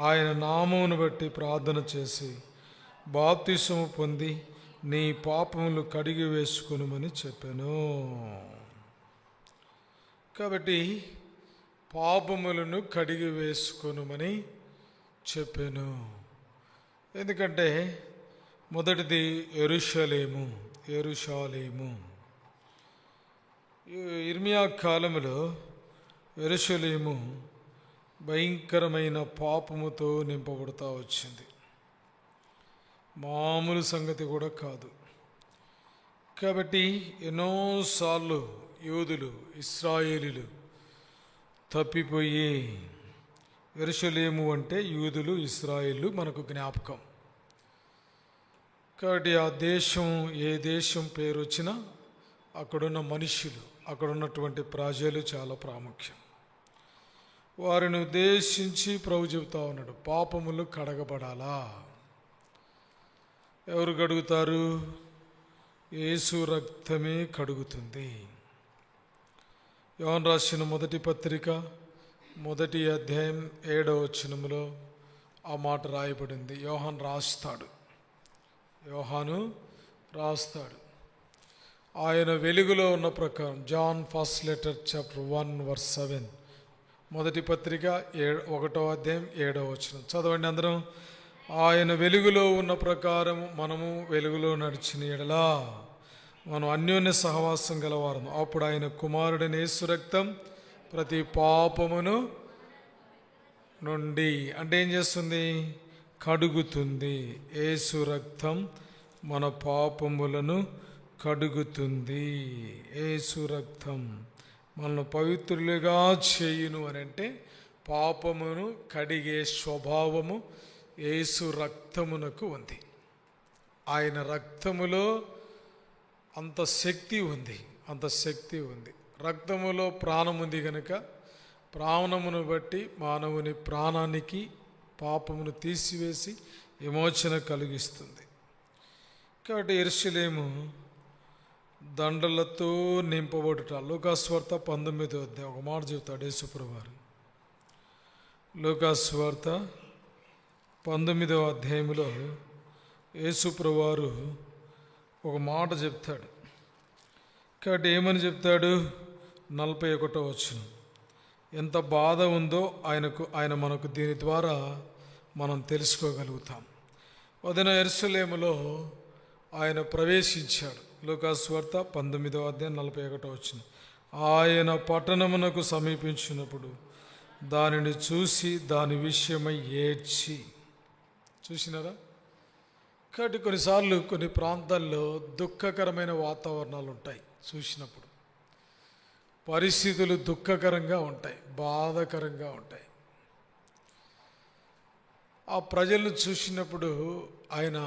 ఆయన నామమును బట్టి ప్రార్థన చేసి బాప్తిసము పొంది నీ పాపములు కడిగి వేసుకొనుమని చెప్పాను. కాబట్టి పాపములను కడిగి వేసుకొనుమని చెప్పాను. ఎందుకంటే మొదటిది యెరూషలేము. ఇర్మియా కాలములో యెరూషలేము భయంకరమైన పాపముతో నింపబడుతూ వచ్చింది. మామూలు సంగతి కూడా కాదు. కాబట్టి ఎన్నోసార్లు యూదులు, ఇశ్రాయేలీలు తప్పిపోయి, యెరూషలేము అంటే యూదులు, ఇశ్రాయేలు మనకు జ్ఞాపకం. కాబట్టి ఆ దేశం, ఏ దేశం పేరు వచ్చినా అక్కడున్న మనుష్యులు, అక్కడున్నటువంటి ప్రజలు చాలా ప్రాముఖ్యం. వారిని ఉద్దేశించి ప్రభు చెబుతా ఉన్నాడు, పాపములు కడగబడాలా. ఎవరు కడుగుతారు? యేసు రక్తమే కడుగుతుంది. యోహాను రాసిన మొదటి పత్రిక 1వ అధ్యాయం 7వ వచనములో ఆ మాట రాయబడింది. యోహాను రాస్తాడు. ఆయన వెలుగులో ఉన్న ప్రకారం, John first letter chapter 1 verse 7, మొదటి పత్రిక 1వ అధ్యాయం 7వ వచనం. చదవండి అందరం. ఆయన వెలుగులో ఉన్న ప్రకారం మనము వెలుగులో నడిచిన ఎడలా మనం అన్యోన్య సహవాసం గలవారం. అప్పుడు ఆయన కుమారుడైన యేసు రక్తం ప్రతి పాపమును నుండి, అంటే ఏం చేస్తుంది? కడుగుతుంది. యేసు రక్తం మన పాపములను కడుగుతుంది. యేసు రక్తం మనల్ని పవిత్రులుగా చేయును అని అంటే పాపమును కడిగే స్వభావము యేసు రక్తమునకు ఉంది. ఆయన రక్తములో అంత శక్తి ఉంది. రక్తములో ప్రాణం ఉంది కనుక ప్రాణమును బట్టి మానవుని ప్రాణానికి పాపమును తీసివేసి విమోచన కలిగిస్తుంది. కాబట్టి యెరూషలేము దండలతో నింపబడుట. లూకాసువార్త 19వ అధ్యాయం ఒక మాట చెబుతాడు యేసుప్రభువారు. లూకాసువార్త 19వ అధ్యాయంలో యేసుప్రభువారు ఒక మాట చెప్తాడు. కాబట్టి ఏమని చెప్తాడు? 41వ వచనం. ఎంత బాధ ఉందో ఆయన మనకు దీని ద్వారా మనం తెలుసుకోగలుగుతాం. వదిన యెరూషలేములో ఆయన ప్రవేశించాడు. లూకాసువార్త 19వ అధ్యాయం 41వ వచనం. ఆయన పట్టణమునకు సమీపించినప్పుడు దానిని చూసి దాని విషయమై ఏడ్చి. చూసినారా? కాబట్టి కొన్నిసార్లు కొన్ని ప్రాంతాల్లో దుఃఖకరమైన వాతావరణాలు ఉంటాయి. చూసినప్పుడు పరిస్థితులు దుఃఖకరంగా ఉంటాయి, బాధాకరంగా ఉంటాయి. ఆ ప్రజలను చూసినప్పుడు ఆయన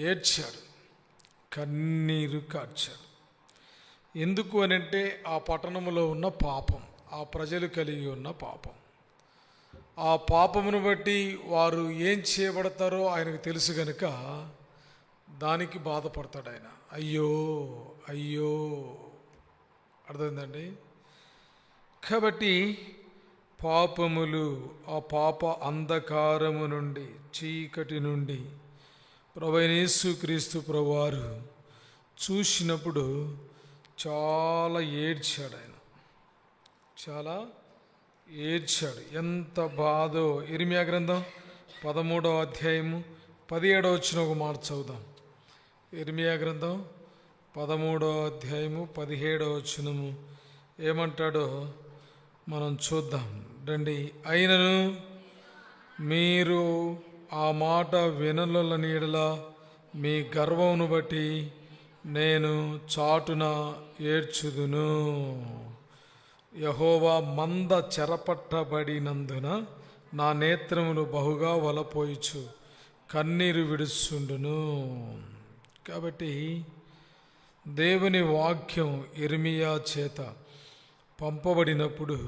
ఏడ్చాడు, కన్నీరు కార్చాడు. ఎందుకు అనంటే ఆ పట్టణంలో ఉన్న పాపం, ఆ ప్రజలు కలిగి ఉన్న పాపం, ఆ పాపమును బట్టి వారు ఏం చేయబడతారో ఆయనకు తెలుసు గనుక దానికి బాధపడతాడు ఆయన. అయ్యో అయ్యో, అర్థమైందండి? కాబట్టి పాపములు, ఆ పాప అంధకారము నుండి, చీకటి నుండి ప్రభువైన యేసుక్రీస్తు ప్రభువారు చూసినప్పుడు చాలా ఏడ్చాడు. ఆయన చాలా ఏడ్చాడు. ఎంత బాధో. ఇర్మియా గ్రంథం 13వ అధ్యాయము 17వ వచనం ఒక మాట చదువుదాం. ఇర్మియా గ్రంథం 13వ అధ్యాయము 17వ వచనము ఏమంటాడో మనం చూద్దాం రండి. అయినను మీరు ఆ మాట వినలని యెడల మీ గర్వమును బట్టి నేను చాటున ఏడ్చుదును. యెహోవా మంద చెరపట్టబడినందున నా నేత్రములు బహుగా వలపోయిచు కన్నీరు విడుచుండును. కాబట్టి దేవుని వాక్యం ఇర్మియా చేత పంపబడినప్పుడు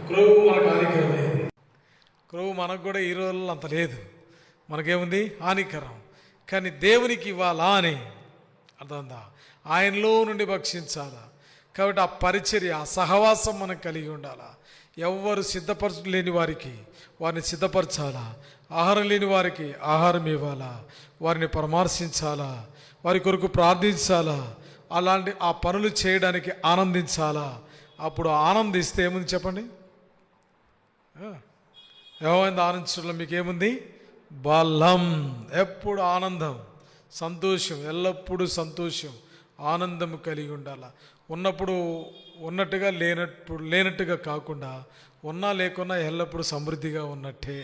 క్రొవ్వు మనకు హానికరమైనది. క్రొవ్వు మనకు కూడా ఈ రోజుల్లో అంత లేదు, మనకేముంది హానికరం. కానీ దేవునికి ఇవ్వాలా అని అర్థందా, ఆయనలో నుండి భక్షించాలా. కాబట్టి ఆ పరిచర్య, ఆ సహవాసం మనకు కలిగి ఉండాలా. ఎవ్వరు సిద్ధపరచలేని వారికి వారిని సిద్ధపరచాలా, ఆహారం లేని వారికి ఆహారం ఇవ్వాలా, వారిని పరామర్శించాలా, వారి కొరకు ప్రార్థించాలా, అలాంటి ఆ పనులు చేయడానికి ఆనందించాలా. అప్పుడు ఆనందిస్తే ఏముంది చెప్పండి, ఏమైంది ఆనందించడంలో మీకేముంది, బలం. ఎప్పుడు ఆనందం, సంతోషం, ఎల్లప్పుడూ సంతోషం, ఆనందం కలిగి ఉండాల. ఉన్నప్పుడు ఉన్నట్టుగా లేనట్టుగా కాకుండా, ఉన్నా లేకున్నా ఎల్లప్పుడూ సమృద్ధిగా ఉన్నట్టే.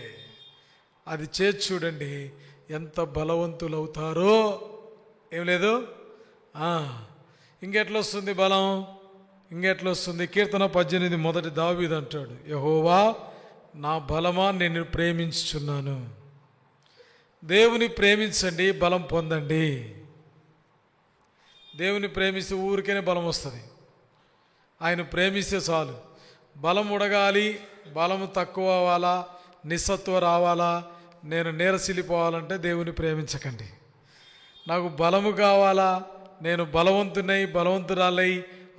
అది చేసి చూడండి, ఎంత బలవంతులు అవుతారో. ఏం లేదు, ఇంకెట్లా వస్తుంది బలం, ఇంకెట్లా వస్తుంది. కీర్తన 18 మొదటి దావీదు అంటాడు, యెహోవా నా బలమా నేను ప్రేమించుచున్నాను. దేవుని ప్రేమించండి, బలం పొందండి. దేవుని ప్రేమిస్తే ఊరికేనే బలం వస్తుంది. ఆయన ప్రేమిస్తే చాలు. బలం ఉడగాలి, బలం తక్కువ అవ్వాలా, నిస్సత్వ రావాలా, నేను నీరసిల్లిపోవాలంటే దేవుని ప్రేమించకండి. నాకు బలము కావాలా, నేను బలవంతురాలై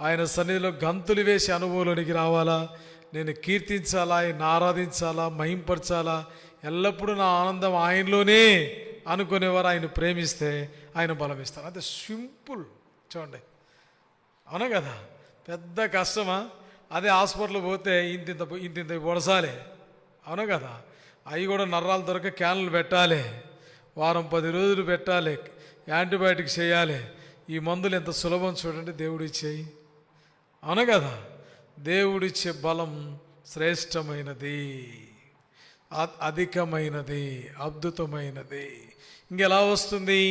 ఆయన సన్నిధిలో గంతులు వేసి అనుభవంలోనికి రావాలా, నేను కీర్తించాలా, ఆయన ఆరాధించాలా, మహింపరచాలా, ఎల్లప్పుడూ నా ఆనందం ఆయనలోనే అనుకునేవారు ఆయన ప్రేమిస్తే ఆయన బలం ఇస్తారు. అంతే సింపుల్. చూడండి, అవునా కదా, పెద్ద కష్టమా? అదే హాస్పిటల్ పోతే ఇంతింత పొడసాలే, అవునా కదా. అవి కూడా నర్రాలు దొరక క్యాన్లు పెట్టాలి, వారం 10 రోజులు పెట్టాలి, యాంటీబయాటిక్ చేయాలి. ఈ మందులు ఎంత సులభం చూడండి దేవుడిచ్చేయి, అవునా కదా. దేవుడిచ్చే బలం శ్రేష్టమైనది, అధికమైనది, అద్భుతమైనది. ఇంకెలా వస్తుంది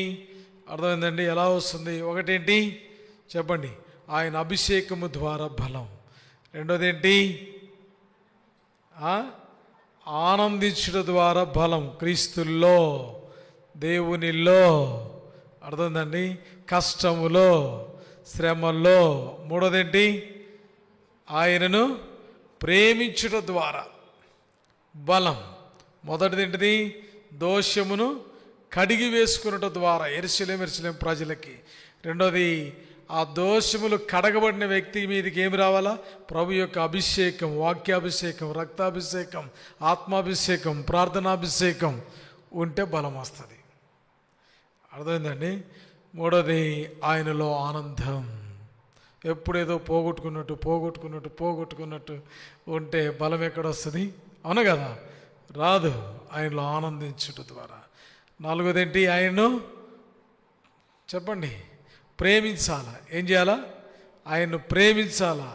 అర్థమైందండి, ఎలా వస్తుంది? ఒకటేంటి చెప్పండి, ఆయన అభిషేకము ద్వారా బలం. రెండోది ఏంటి, ఆనందించుట ద్వారా బలం, క్రీస్తుల్లో, దేవునిలో, అర్థమైందండి, కష్టములో, శ్రమల్లో. మూడోదేంటి, ఆయనను ప్రేమించుట ద్వారా బలం. మొదటిది ఏంటిది, దోషమును కడిగి వేసుకున్నట ద్వారా ఎరుసలేం ప్రజలకి. రెండోది, ఆ దోషములు కడగబడిన వ్యక్తి మీదకి ఏమి రావాలా, ప్రభు యొక్క అభిషేకం, వాక్యాభిషేకం, రక్తాభిషేకం, ఆత్మాభిషేకం, ప్రార్థనాభిషేకం ఉంటే బలం వస్తుంది. అర్థమైందండి. మూడోది, ఆయనలో ఆనందం. ఎప్పుడేదో పోగొట్టుకున్నట్టు ఉంటే బలం ఎక్కడొస్తుంది, అవును కదా, రాదు. ఆయనలో ఆనందించుట ద్వారా. నాలుగోదేంటి, ఆయన్ను చెప్పండి ప్రేమించాలా. ఏం చేయాలా, ఆయన్ను ప్రేమించాలా.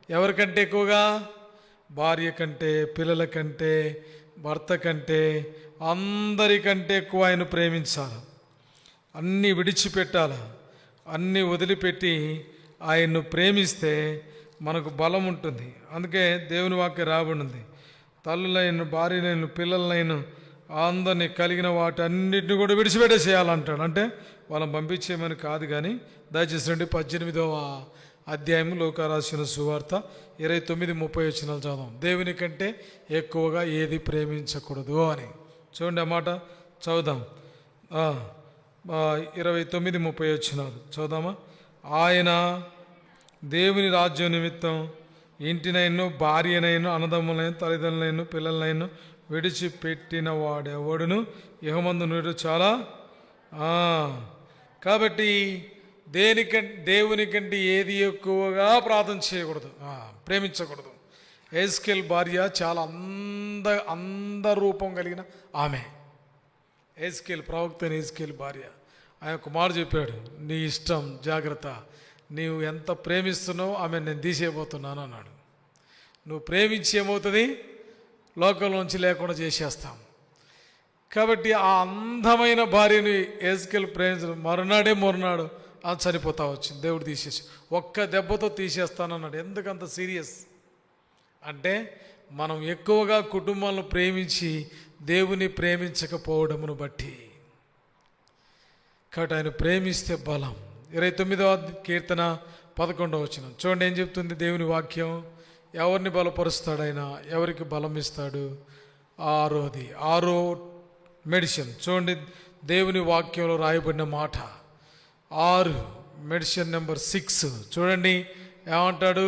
ఎవరికంటే ఎక్కువగా, భార్య కంటే, పిల్లల కంటే, భర్త కంటే, అందరికంటే ఎక్కువ ఆయన ప్రేమించాలి. అన్నీ విడిచిపెట్టాలా, అన్నీ వదిలిపెట్టి ఆయన్ను ప్రేమిస్తే మనకు బలం ఉంటుంది. అందుకే దేవుని వాక్యం రాబడింది, తల్లులైన, భార్యలైన, పిల్లలైన అందరినీ కలిగిన వాటి అన్నిటిని కూడా విడిచిపెట్టేసేయాలంటాడు. అంటే వాళ్ళని పంపించేయమని కాదు, కానీ దయచేసి 18వ అధ్యాయం లోకా రాసిన సువార్త 29-30 చదువు. దేవుని కంటే ఎక్కువగా ఏది ప్రేమించకూడదు అని. చూడండి, ఆ మాట చదువుదాం. 29-30 చదువుదామా. ఆయన దేవుని రాజ్యం నిమిత్తం ఇంటినైనా, భార్యనైనా, అన్నదమ్ములైన, తల్లిదండ్రులైన, పిల్లలైనా విడిచిపెట్టిన వాడెవడును ఇహమందు నుండి చాలా. కాబట్టి దేవుని కంటే ఏది ఎక్కువగా ప్రార్థన చేయకూడదు, ప్రేమించకూడదు. ఎజ్కేల్ భార్య చాలా అందరూపం కలిగిన ఆమె. ప్రవక్త ఎజ్కేల్ భార్య. ఆయన కుమారుడు చెప్పాడు, నీ ఇష్టం, జాగ్రత్త, నీవు ఎంత ప్రేమిస్తున్నావో ఆమె నేను తీసేయబోతున్నాను అన్నాడు. నువ్వు ప్రేమించి ఏమవుతుంది, లోకంలోంచి లేకుండా చేసేస్తాం. కాబట్టి ఆ అందమైన భార్యని ఎజ్కేల్ ప్రేమించడం, మరునాడు అది చనిపోతా వచ్చింది. దేవుడు తీసేసి ఒక్క దెబ్బతో తీసేస్తానన్నాడు. ఎందుకంత సీరియస్ అంటే, మనం ఎక్కువగా కుటుంబాలను ప్రేమించి దేవుని ప్రేమించకపోవడమును బట్టి. కాబట్టి ఆయన ప్రేమిస్తే బలం. 29వ కీర్తన 11వ వచనం చూడండి, ఏం చెప్తుంది దేవుని వాక్యం. ఎవరిని బలపరుస్తాడు ఆయన, ఎవరికి బలం ఇస్తాడు? ఆరో మెడిసిన్ చూడండి, దేవుని వాక్యంలో రాయబడిన మాట 6 మెడిసిన్ నెంబర్ 6 చూడండి ఏమంటాడు.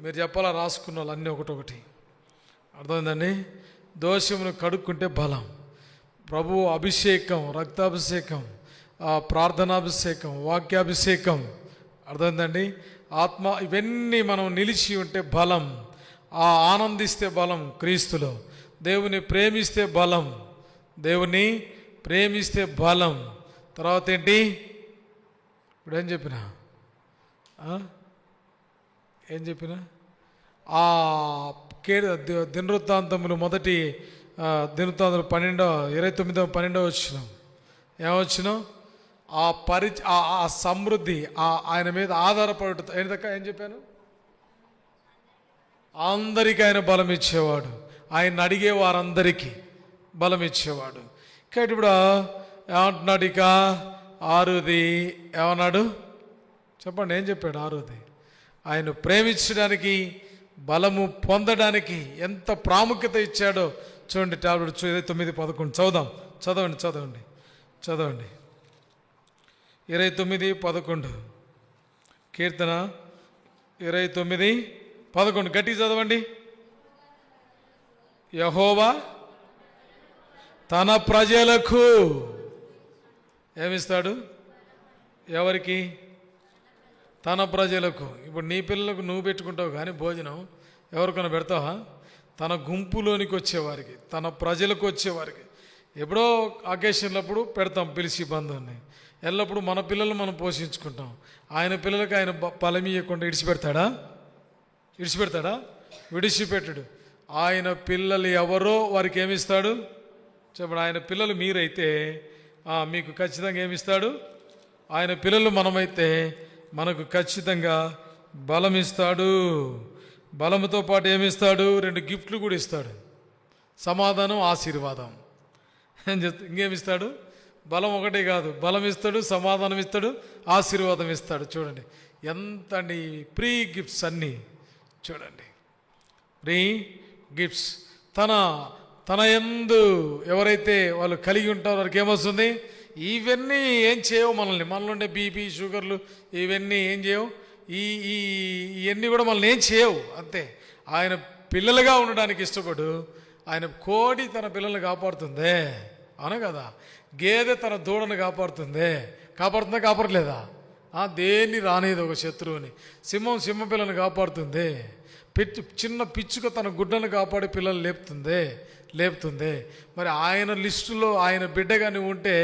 మీరు చెప్పాలా, రాసుకున్న వాళ్ళు అన్నీ ఒకటొకటి. అర్థమైందండి? దోషమును కడుక్కుంటే బలం, ప్రభు అభిషేకం, రక్తాభిషేకం, ప్రార్థనాభిషేకం, వాక్యాభిషేకం. అర్థమైందండి? ఆత్మ, ఇవన్నీ మనం నిలిచి ఉంటే బలం, ఆనందిస్తే బలం క్రీస్తులో, దేవుని ప్రేమిస్తే బలం, దేవుని ప్రేమిస్తే బలం. తర్వాత ఏంటి? ఇప్పుడు ఏం చెప్పినా దినవృత్తాంతములు మొదటి దినవృత్తాంతములు 29 వచ్చిన ఏమొచ్చినాం? ఆ సమృద్ధి ఆయన మీద ఆధారపడు. ఏం చెప్పాను? అందరికీ ఆయన బలం ఇచ్చేవాడు, ఆయన అడిగే వారందరికీ బలం ఇచ్చేవాడు. కాబట్టి ఇప్పుడు ఏమంటున్నాడు? ఇక 6ది ఏమన్నాడు చెప్పండి, ఏం చెప్పాడు? 6ది ఆయన ప్రేమించడానికి, బలము పొందడానికి ఎంత ప్రాముఖ్యత ఇచ్చాడో చూడండి. టాబ్లెట్ 29:11 చదవండి 29:11 కీర్తన 29:11 గట్టి చదవండి. యెహోవా తన ప్రజలకు ఏమిస్తాడు? ఎవరికి? తన ప్రజలకు. ఇప్పుడు నీ పిల్లలకు నువ్వు పెట్టుకుంటావు కానీ భోజనం ఎవరికైనా పెడతావా? తన గుంపులోనికి వచ్చేవారికి, తన ప్రజలకు వచ్చేవారికి. ఎప్పుడో అకేషన్లప్పుడు పెడతాం పిలిచి బంధువుని. ఎల్లప్పుడు మన పిల్లలు మనం పోషించుకుంటాం. ఆయన పిల్లలకు ఆయన బలం ఇవ్వకుండా విడిచిపెడతాడా? విడిచిపెట్టడు. ఆయన పిల్లలు ఎవరో వారికి ఏమిస్తాడు చెప్పండి. ఆయన పిల్లలు మీరైతే మీకు ఖచ్చితంగా ఏమిస్తాడు? ఆయన పిల్లలు మనమైతే మనకు ఖచ్చితంగా బలం ఇస్తాడు. బలముతో పాటు ఏమిస్తాడు? 2 గిఫ్ట్లు కూడా ఇస్తాడు, సమాధానం, ఆశీర్వాదం. ఇంకేమిస్తాడు? బలం ఒకటే కాదు, బలం ఇస్తాడు, సమాధానం ఇస్తాడు, ఆశీర్వాదం ఇస్తాడు. చూడండి ఎంత అండి ప్రీ గిఫ్ట్స్ అన్నీ. చూడండి ప్రీ గిఫ్ట్స్. తన యందు ఎవరైతే వాళ్ళు కలిగి ఉంటారో వారికి ఏమొస్తుంది? ఇవన్నీ ఏం చేయవు మనలో ఉండే బీపీ, షుగర్లు ఇవన్నీ ఏం చేయవు. ఇవన్నీ కూడా మనల్ని ఏం చేయవు. అంతే. ఆయన పిల్లలుగా ఉండడానికి ఇష్టపడు. ఆయన కోడి తన పిల్లల్ని కాపాడుతుందే, అవునా కదా? గేదె తన దూడను కాపాడుతుందా? కాపాడట్లేదా? దేన్ని రానేది ఒక శత్రువుని. సింహ పిల్లని కాపాడుతుంది. చిన్న పిచ్చుక తన గుడ్డను కాపాడి పిల్లలు లేపుతుంది. మరి ఆయన లిస్టులో ఆయన బిడ్డగా నువ్వు ఉంటే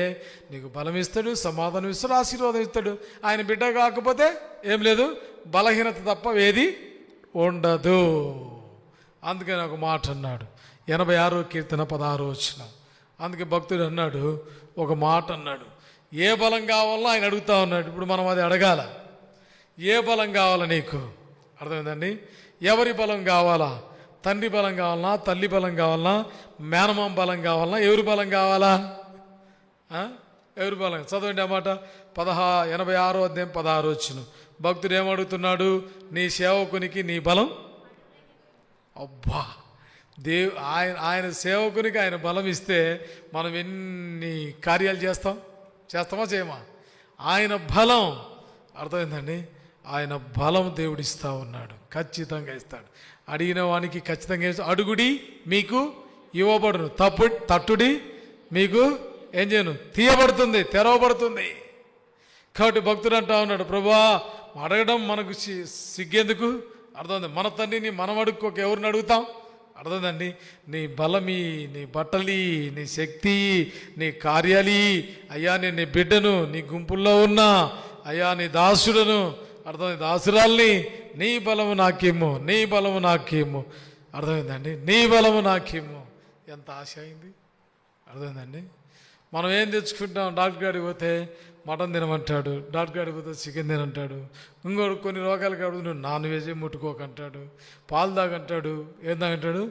నీకు బలం ఇస్తాడు, సమాధానం ఇస్తాడు, ఆశీర్వాదం ఇస్తాడు. ఆయన బిడ్డ కాకపోతే ఏం లేదు, బలహీనత తప్ప ఏది ఉండదు. అందుకని ఒక మాట అన్నాడు, 86వ కీర్తన 16వ వచనం. అందుకే భక్తుడు అన్నాడు, ఒక మాట అన్నాడు, ఏ బలం కావాలో ఆయన అడుగుతా ఉన్నాడు. ఇప్పుడు మనం అది అడగాల. ఏ బలం కావాలా నీకు? అర్థమైందండి? ఎవరి బలం కావాలా? తండ్రి బలం కావాలన్నా, తల్లి బలం కావాలన్నా, మేనమామ బలం కావాలన్నా, ఎవరి బలం కావాలా? ఎవరి బలం? చదవండి అన్నమాట. 86వ అధ్యాయం 16వ వచనం. భక్తుడు ఏమడుగుతున్నాడు? నీ సేవకునికి నీ బలం. అబ్బా, ఆయన సేవకునికి ఆయన బలం ఇస్తే మనం ఎన్ని కార్యాలు చేస్తామా చేయమా? ఆయన బలం. అర్థమైందండి? ఆయన బలం దేవుడు ఇస్తా ఉన్నాడు, ఖచ్చితంగా ఇస్తాడు. అడిగిన వానికి ఖచ్చితంగా అడుగుడి మీకు ఇవ్వబడును, తట్టుడి మీకు ఏం చేయను తీయబడుతుంది, తెరవబడుతుంది. కాబట్టి భక్తుడు అంటా ఉన్నాడు, ప్రభువా అడగడం మనకు సిగ్గేందుకు? అర్థమైంది? మన తండ్రిని మనం అడుక్కోక ఎవరిని అడుగుతాం? అర్థమైందండి? నీ బలమి, నీ బట్టలి, నీ శక్తి, నీ కార్యాలి. అయ్యా నేను నీ బిడ్డను, నీ గుంపుల్లో ఉన్నా, అయ్యా నీ దాసుడను, అర్థమైంది, దాసురాల్ని, నీ బలము నాకేమో, నీ బలము నాకేమో. అర్థమైందండి? నీ బలము నాకేమో. ఎంత ఆశ అయింది. అర్థమైందండి? మనం ఏం తెచ్చుకుంటాం? డాక్టర్ గారికి పోతే మటన్ తినమంటాడు, డాక్టర్ గారికి పోతే చికెన్ తినంటాడు. ఇంకోటి కొన్ని రోగాలు కాబట్టి నువ్వు నాన్ వెజే ముట్టుకోకంటాడు, పాలు తాగంటాడు. ఏం తాగంటాడు?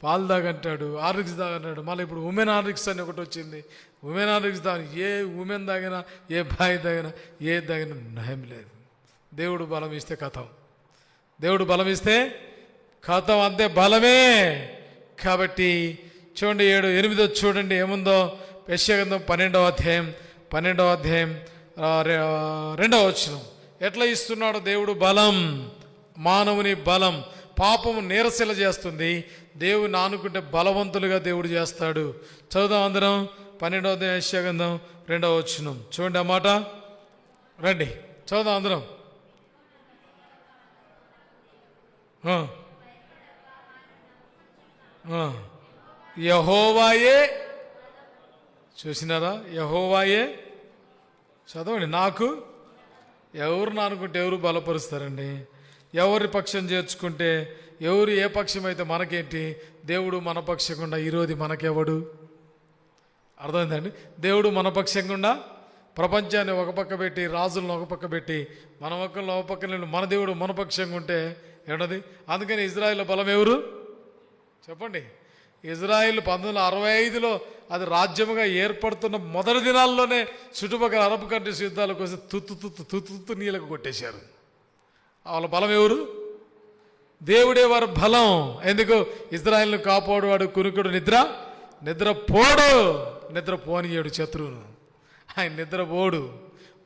పాలు తాగంటాడు, ఆర్లిక్స్ తాగంటాడు. మళ్ళీ ఇప్పుడు ఉమెన్ ఆర్లిక్స్ అని ఒకటి వచ్చింది. ఉమెన్ ఆర్లిక్స్ తాగి ఏ ఉమెన్ తాగినా, ఏ బాయ్ తాగినా, ఏది తాగినా నయం లేదు. దేవుడు బలం ఇస్తే కథం. దేవుడు బలం ఇస్తే ఖతం, అంతే, బలమే. కాబట్టి చూడండి 7-8 చూడండి ఏముందో. యెషయా గ్రంథం 12వ అధ్యాయం 2వ వచనం. ఎట్లా ఇస్తున్నాడు దేవుడు బలం? మానవుని బలం పాపము నీరసల చేస్తుంది, దేవుని ఆనుకుంటే బలవంతులుగా దేవుడు చేస్తాడు. చదువుదాం అందరం 12వ అధ్యాయం యెషయా గ్రంథం 2వ వచనం. చూడండి ఆ మాట, రండి చదువుదాం అందరం. యెహోవాయే, చూసినారా? యెహోవాయే. చదవండి. నాకు ఎవరు అనుకుంటే ఎవరు బలపరుస్తారండి? ఎవరి పక్షం చేర్చుకుంటే ఎవరు ఏ పక్షం అయితే మనకేంటి? దేవుడు మన పక్షకుండా ఈరోజు మనకెవడు? అర్థమైందండి? దేవుడు మన పక్షంగా ప్రపంచాన్ని ఒక పక్క పెట్టి, రాజులను ఒక పక్క పెట్టి, మన ఒక్కళ్ళు ఒక పక్క నుండి మన దేవుడు మన పక్షంగా ఉంటే ఏమన్నది? అందుకని ఇజ్రాయిల్ బలం ఎవరు చెప్పండి? ఇజ్రాయిల్ 1965లో అది రాజ్యముగా ఏర్పడుతున్న మొదటి దినాల్లోనే చుట్టుపక్కల అరబ్ కంట్రీస్ యుద్ధాలకు వస్తే తుత్తు నీళ్ళకు కొట్టేశారు. వాళ్ళ బలం ఎవరు? దేవుడే వారి బలం. ఎందుకు? ఇజ్రాయిల్ను కాపాడువాడు కునుకుడు నిద్ర పోనీయాడు శత్రువును. ఆయన నిద్రపోడు,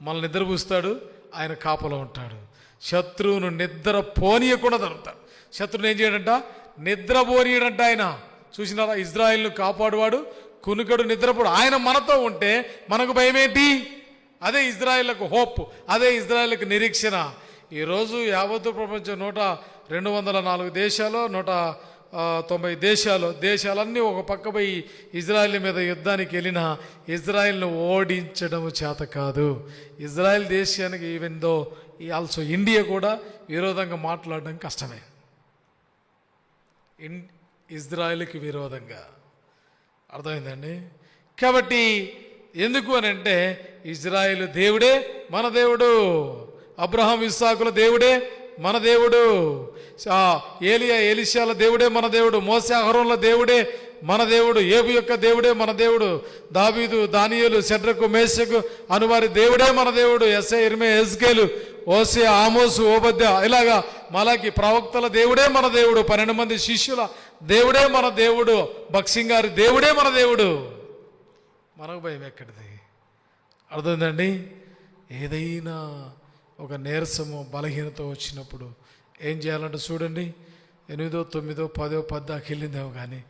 మనల్ని నిద్రపూస్తాడు. ఆయన కాపలో ఉంటాడు. శత్రువును నిద్ర పోనీయకుండా తరుగుతాడు. శత్రువుని ఏం చేయడంట? నిద్రపోనీయడంట. ఆయన చూసినారా? ఇజ్రాయిల్ను కాపాడువాడు కునుకడు నిద్రపోడు. ఆయన మనతో ఉంటే మనకు భయమేంటి? అదే ఇజ్రాయిల్కు హోప్, అదే ఇజ్రాయిల్కి నిరీక్షణ. ఈరోజు యావత్తు ప్రపంచం 204 దేశాలు, 190 దేశాలన్నీ ఒక పక్క పోయి ఇజ్రాయిల్ మీద యుద్ధానికి వెళ్ళినా ఇజ్రాయిల్ను ఓడించడం చేత కాదు. ఇజ్రాయిల్ దేశానికి ఈవెన్ దో ఆల్సో ఇండియా కూడా విరోధంగా మాట్లాడడం కష్టమే. ఇజ్రాయిల్కి విరోధంగా. అర్థమైందండి? కాబట్టి ఎందుకు అని అంటే ఇజ్రాయిల్ దేవుడే మన దేవుడు, అబ్రహాం ఇస్సాకుల దేవుడే మన దేవుడు, ఏలియా ఎలీషాల దేవుడే మన దేవుడు, మోసే అహరోన్ల దేవుడే మన దేవుడు, ఏబు యొక్క దేవుడే మన దేవుడు, దావీదు దానియేలు షడ్రకు మేషకు అనువారి దేవుడే మన దేవుడు, యెషయా ఇర్మీయా యెజ్కేలు ఓసే ఆమోసు ఓబద్య ఇలాగా మలాకి ప్రవక్తల దేవుడే మన దేవుడు, 12 మంది శిష్యుల దేవుడే మన దేవుడు, బక్సింగారి దేవుడే మన దేవుడు. మనకు భయం ఎక్కడిది? అర్థమైందండి? ఏదైనా ఒక నీరసము బలహీనత వచ్చినప్పుడు ఏం చేయాలంటే చూడండి, 8, 9, 10, 10 వెళ్ళిందేమో కానీ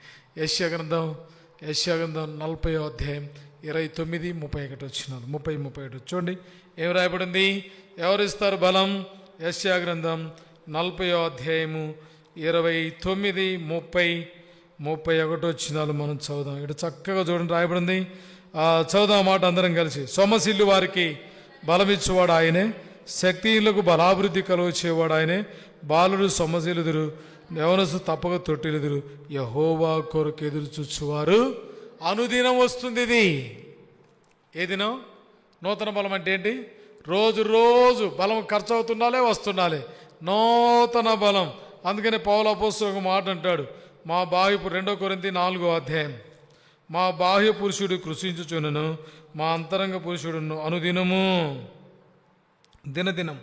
యెషయా గ్రంథం 40వ అధ్యాయం 29, 31 వచ్చినారు. 30, 31 చూడండి ఏం రాయబడింది? ఎవరిస్తారు బలం? యెషయా గ్రంథం 40వ అధ్యాయము 29, 30, 31 వచ్చినాలు మనం చదువుదాం. ఇక్కడ చక్కగా చూడండి రాయబడింది. చదువుదాం మాట అందరం కలిసి. సొమ్మసిల్లు వారికి బలమిచ్చేవాడు ఆయనే, శక్తిలకు బలాభివృద్ధి కలుగచేవాడు ఆయనే. బాలుడు సొమ్మసిల్లుదురు, యవనసు తప్పక తొట్టిలుదురు, యెహోవా కొరకు ఎదురు చూచువారు అనుదినం వస్తుంది. ఇది ఏ దినం? నూతన బలం అంటే ఏంటి? రోజు బలం ఖర్చు అవుతుండాలే, వస్తుండాలి. నూతన బలం. అందుకని పౌలు అపోస్తలుడు ఒక మాట అంటాడు, మా బాహ్య 2 కొరింథీ 4వ అధ్యాయం, మా బాహ్య పురుషుడు కృషించుచునను మా అంతరంగ పురుషుడును అనుదినము దినదినం.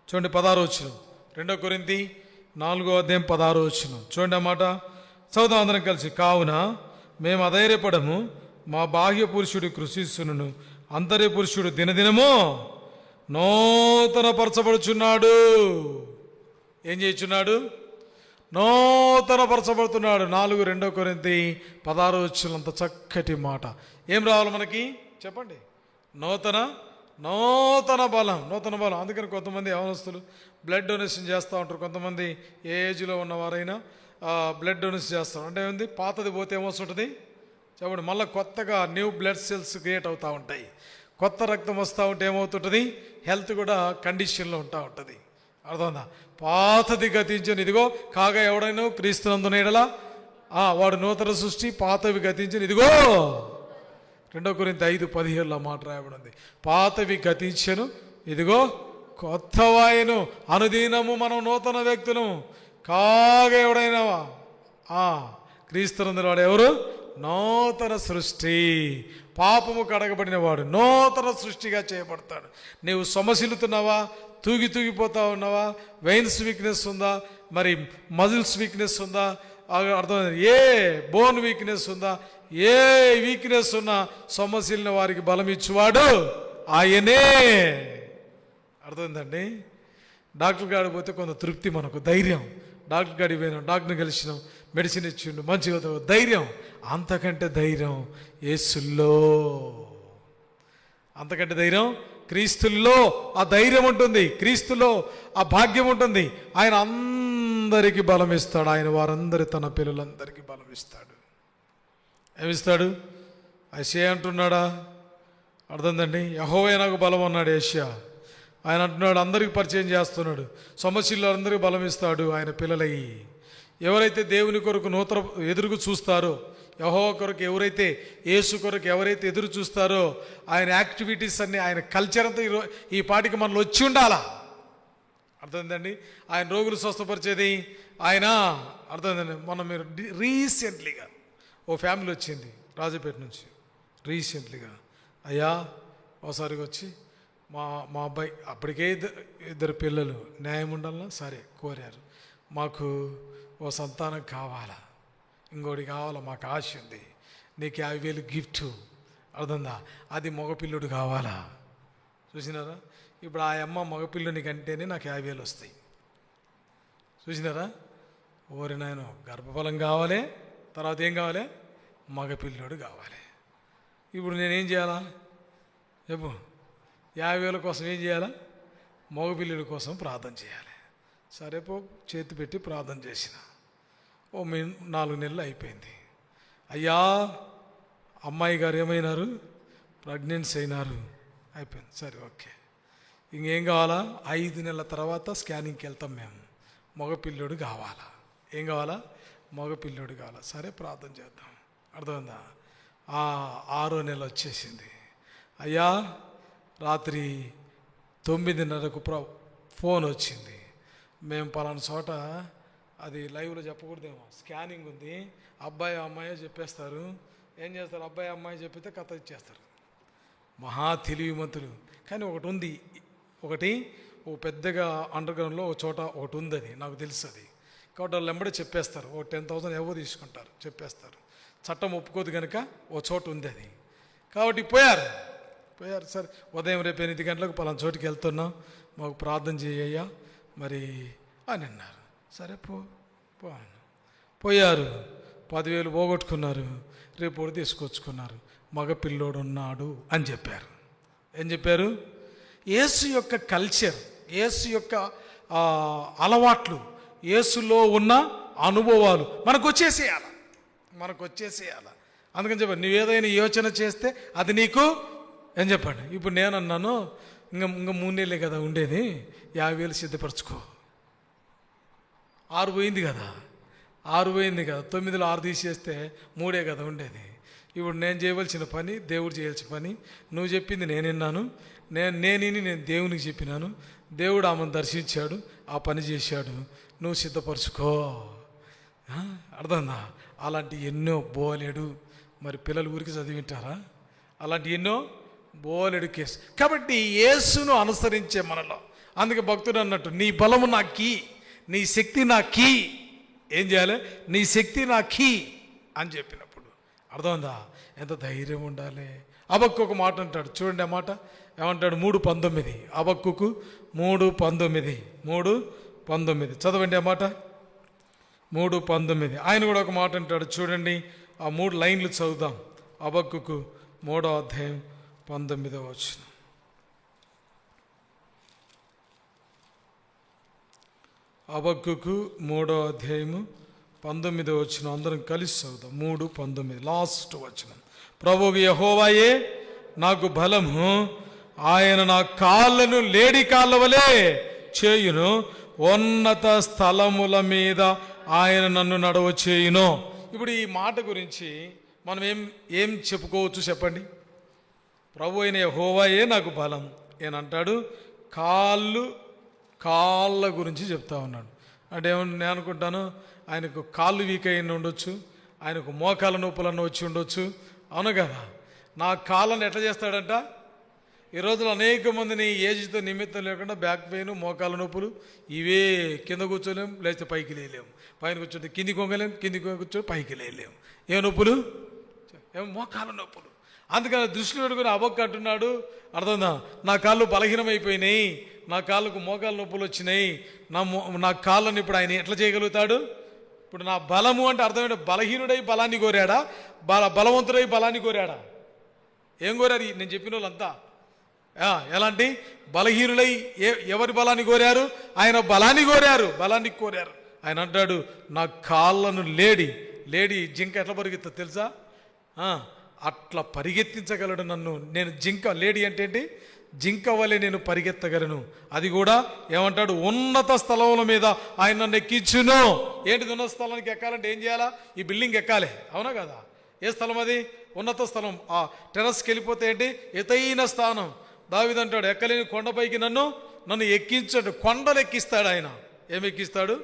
చూడండి 16వ వచనం, 2 కొరింథీ 4వ అధ్యాయం 16వ వచనం చూడండి అన్నమాట. చదువుదాం అందరం కలిసి. కావున మేము అధైర్యపడము, మా బాహ్య పురుషుడు కృషిస్తును, అంతర్య పురుషుడు దినదినము నూతన పరచబడుచున్నాడు. ఏం చేయుచున్నాడు? నూతన పరచబడుతున్నాడు. 2 కొరింథీ 16వ వచనం అంత చక్కటి మాట. ఏం రావాలి మనకి చెప్పండి? నూతన బలం. అందుకని కొంతమంది యవనస్తులు బ్లడ్ డొనేషన్ చేస్తూ ఉంటారు. కొంతమంది ఏ ఏజ్లో ఉన్నవారైనా బ్లడ్ డొనేషన్ చేస్తారు. అంటే ఏంది? పాతది పోతే ఏమొస్తుంటుంది చెప్పండి? మళ్ళీ కొత్తగా న్యూ బ్లడ్ సెల్స్ క్రియేట్ అవుతూ ఉంటాయి. కొత్త రక్తం వస్తూ ఉంటే ఏమవుతుంటుంది? హెల్త్ కూడా కండిషన్లో ఉంటా ఉంటుంది. అర్థమైందా? పాతది గతించని ఇదిగో కాగా ఎవడైనా క్రీస్తునందున ఎడల వాడు నూతన సృష్టి, పాతవి గతించని ఇదిగో 2 కొరింథీ 5:17 మాట రాయబడింది. పాతవి గతించెను, ఇదిగో కొత్తవాయను. అనుదినము మనం నూతన వ్యక్తులు. కాగా ఎవడైనా క్రీస్తునందున వాడు ఎవరు? నూతన సృష్టి. పాపము కడగబడిన వాడు నూతన సృష్టిగా చేయబడతాడు. నీవు సొమ్మసిల్లుతున్నావా? తూగిపోతా ఉన్నావా? వెయిన్స్ వీక్నెస్ ఉందా? మరి మజిల్స్ వీక్నెస్ ఉందా, అర్థమైంది, ఏ బోన్ వీక్నెస్ ఉందా, ఏ వీక్నెస్ ఉన్నా సమస్యలను వారికి బలం ఇచ్చేవాడు ఆయనే. అర్థమైందండి. డాక్టర్ గాడికి పోతే కొంత తృప్తి, మనకు ధైర్యం. డాక్టర్ గాడికి పోయినాం, డాక్టర్ని కలిసినాం, మెడిసిన్ ఇచ్చిండు, మంచిగా ధైర్యం. అంతకంటే ధైర్యం యేసుల్లో, అంతకంటే ధైర్యం క్రీస్తుల్లో. ఆ ధైర్యం ఉంటుంది, క్రీస్తులో ఆ భాగ్యం ఉంటుంది. ఆయన అందరికీ బలం ఇస్తాడు. ఆయన వారందరి తన పిల్లలందరికీ బలం ఇస్తాడు. ఏమిస్తాడు? యెషయా అంటున్నాడా? అర్థందండి. యెహోవా నాకు బలం అన్నాడు యెషయా. ఆయన అంటున్నాడు, అందరికీ పరిచయం చేస్తున్నాడు, సమస్యల్లో అందరికీ బలం ఇస్తాడు ఆయన పిల్లలయ్యి. ఎవరైతే దేవుని కొరకు నూతన ఎదురుకు చూస్తారో, యెహోవా కొరకు ఎవరైతే, యేసు కొరకు ఎవరైతే ఎదురు చూస్తారో, ఆయన యాక్టివిటీస్ అన్నీ, ఆయన కల్చర్ అంతా ఈ పాటికి మనలో వచ్చి ఉండాలా. అర్థమైందండి. ఆయన రోగులు స్వస్థపరిచేది ఆయన. అర్థమైందండి. మనం మీరు రీసెంట్లీగా ఓ ఫ్యామిలీ వచ్చింది రాజపేట నుంచి, రీసెంట్లీగా, అయ్యా ఒకసారిగా వచ్చి మా అబ్బాయి, అప్పటికే ఇద్దరు పిల్లలు, న్యాయం ఉండాలన్నా సరే కోరారు, మాకు ఓ సంతానం కావాలా, ఇంకోటి కావాలా, మాకు ఆశ ఉంది, నీకు 50,000 గిఫ్ట్, అర్థందా, అది మగపిల్లుడు కావాలా. చూసినారా? ఇప్పుడు ఆ అమ్మ మగపిల్లుని కంటేనే నాకు 50,000 వస్తాయి. చూసినారా? ఓరి నాయన, గర్భఫలం కావాలి, తర్వాత ఏం కావాలి, మగపిల్లుడు కావాలి. ఇప్పుడు నేనేం చేయాలా చెప్పు? 50,000 కోసం ఏం చేయాలా? మగపిల్లుడి కోసం ప్రార్థన చేయాలి. సరే పో, చేతి పెట్టి ప్రార్థన చేసిన. ఓ 4 నెలలు అయిపోయింది. అయ్యా అమ్మాయి గారు ఏమైనారు? ప్రెగ్నెన్సీ అయినారు. అయిపోయింది. సరే ఓకే, ఇంకేం కావాలా? 5 నెలల తర్వాత స్కానింగ్కి వెళ్తాం మేము, మగపిల్లుడు కావాలా. ఏం కావాలా? మగపిల్లుడు కావాలా. సరే ప్రార్థన చేద్దాం. అర్థమైందా? 6వ నెల వచ్చేసింది. అయ్యా రాత్రి 9:30కు ఫోన్ వచ్చింది, మేము పలానా చోట, అది లైవ్లో చెప్పకూడదేమో, స్కానింగ్ ఉంది, అబ్బాయి అమ్మాయి చెప్పేస్తారు. ఏం చేస్తారు? అబ్బాయి అమ్మాయి చెప్పితే కథ ఇచ్చేస్తారు. మహా తెలివిమంతులు. కానీ ఒకటి ఉంది, ఒకటి ఓ పెద్దగా అండర్గ్రౌండ్లో ఒక చోట ఒకటి ఉంది, అది నాకు తెలుసు. అది కాబట్టి వాళ్ళు వెంబడే చెప్పేస్తారు, ఓ 10,000 ఎవో తీసుకుంటారు, చెప్పేస్తారు. చట్టం ఒప్పుకోదు కనుక ఓ చోట ఉంది అది. కాబట్టి పోయారు. సరే ఉదయం రేపు 8 గంటలకు పలానా చోటుకి వెళ్తున్నాం, మాకు ప్రార్థన చేయ్యా మరి అని అన్నారు. సరే పోయారు. 10,000 పోగొట్టుకున్నారు. రేపు ఒకటి తీసుకొచ్చుకున్నారు. మగపిల్లోడు ఉన్నాడు అని చెప్పారు. ఏం చెప్పారు? యేసు యొక్క కల్చర్, యేసు యొక్క అలవాట్లు, యేసులో ఉన్న అనుభవాలు మనకు వచ్చేసేయాలి. అందుకని చెప్పండి, నువ్వేదైనా యోచన చేస్తే అది నీకు ఏం చెప్పండి. ఇప్పుడు నేను అన్నాను, ఇంకా 3 నెలలే కదా ఉండేది, 50,000 సిద్ధపరచుకో. 6 పోయింది కదా, 9లో 6 తీసేస్తే 3 కదా ఉండేది. ఇప్పుడు నేను చేయవలసిన పని, దేవుడు చేయాల్సిన పని, నువ్వు చెప్పింది నేను విన్నాను, నేను దేవునికి చెప్పినాను, దేవుడు ఆమెను దర్శించాడు, ఆ పని చేశాడు, నువ్వు సిద్ధపరచుకో. అర్థందా? అలాంటి ఎన్నో బోలెడు, మరి పిల్లలు ఊరికి చదివింటారా? అలాంటి ఎన్నో బోలెడు కేసు. కాబట్టి యేసును అనుసరించే మనలో, అందుకే భక్తుడు అన్నట్టు, నీ బలము నా కీ, నీ శక్తి నా కీ. ఏం చేయాలి? నీ శక్తి నా కీ అని చెప్పినప్పుడు అర్థమైందా? ఎంత ధైర్యం ఉండాలి. హబక్కూకు ఒక మాట అంటాడు, చూడండి ఆ మాట ఏమంటాడు? 3:19. హబక్కూకు 3:19 చదవండి ఆ మాట. 3:19 ఆయన కూడా ఒక మాట అంటాడు, చూడండి ఆ 3 లైన్లు చదువుదాం. హబక్కూకు 3వ అధ్యాయం 19వ వచనం. హబక్కూకు 3వ అధ్యాయము 19వ వచనం అందరం కలిసి చదువుదాం. 3:19 లాస్ట్ వచనం. ప్రభువు యెహోవాయే నాకు బలము, ఆయన నా కాళ్ళను లేడి కాళ్ళ వలె చేయును, ఉన్నత స్థలముల మీద ఆయన నన్ను నడవ చేయును. ఇప్పుడు ఈ మాట గురించి మనం ఏం చెప్పుకోవచ్చు చెప్పండి? ప్రభు అయిన యెహోవాయే నాకు బలం ఏనంటాడు, కాళ్ళ గురించి చెప్తా ఉన్నాడు. అంటే నేను అనుకుంటాను, ఆయనకు కాళ్ళు వీక్ అయిన ఉండొచ్చు, ఆయనకు మోకాల నొప్పులన్న వచ్చి ఉండొచ్చు, అవును కదా. నా కాళ్ళను ఎట్లా చేస్తాడంట? ఈ రోజులో అనేక మందిని ఏజ్తో నిమిత్తం లేకుండా బ్యాక్ పెయిన్, మోకాల నొప్పులు ఇవే. కింద కూర్చోలేం, లేకపోతే పైకి లేలేము. పైన కూర్చోంటే కింది కొంగలేం, కింది కూర్చో పైకి లేలేము. ఏ నొప్పులు? ఏమో మోకాల నొప్పులు. అందుకని దృష్టిలో పెట్టుకుని అబొక్క అంటున్నాడు, అర్థందా, నా కాళ్ళు బలహీనమైపోయినాయి, నా కాళ్ళకు మోకాల నొప్పులు వచ్చినాయి, నా కాళ్ళని ఇప్పుడు ఆయన ఎట్లా చేయగలుగుతాడు? ఇప్పుడు నా బలము అంటే అర్థమైంది, బలహీనుడై బలాన్ని కోరాడా, బలవంతుడై బలాన్ని కోరాడా? ఏం కోరారు నేను చెప్పిన వాళ్ళంతా? ఎలాంటి బలహీనులై ఎవరి బలాన్ని కోరారు? ఆయన బలాన్ని కోరారు, బలాన్ని కోరారు. ఆయన అంటాడు, నా కాళ్ళను లేడి జింక ఎట్లా పరిగెత్తా తెలుసా? అట్లా పరిగెత్తించగలడు నన్ను. నేను జింక, లేడీ అంటే ఏంటి? జింక వలె నేను పరిగెత్తగలను. అది కూడా ఏమంటాడు? ఉన్నత స్థలముల మీద ఆయన నన్ను ఎక్కించును. ఏంటిది? ఉన్నత స్థలానికి ఎక్కాలంటే ఏం చేయాలా? ఈ బిల్డింగ్ ఎక్కాలి, అవునా కదా? ఏ స్థలం అది? ఉన్నత స్థలం. ఆ టెర్రస్కి వెళ్ళిపోతే ఏంటి? ఎత్తైన స్థానం. దావీదు అంటాడు, ఎక్కలేని కొండపైకి నన్ను ఎక్కించాడు. కొండలు ఎక్కిస్తాడు ఆయన. ఏమి ఎక్కిస్తాడు?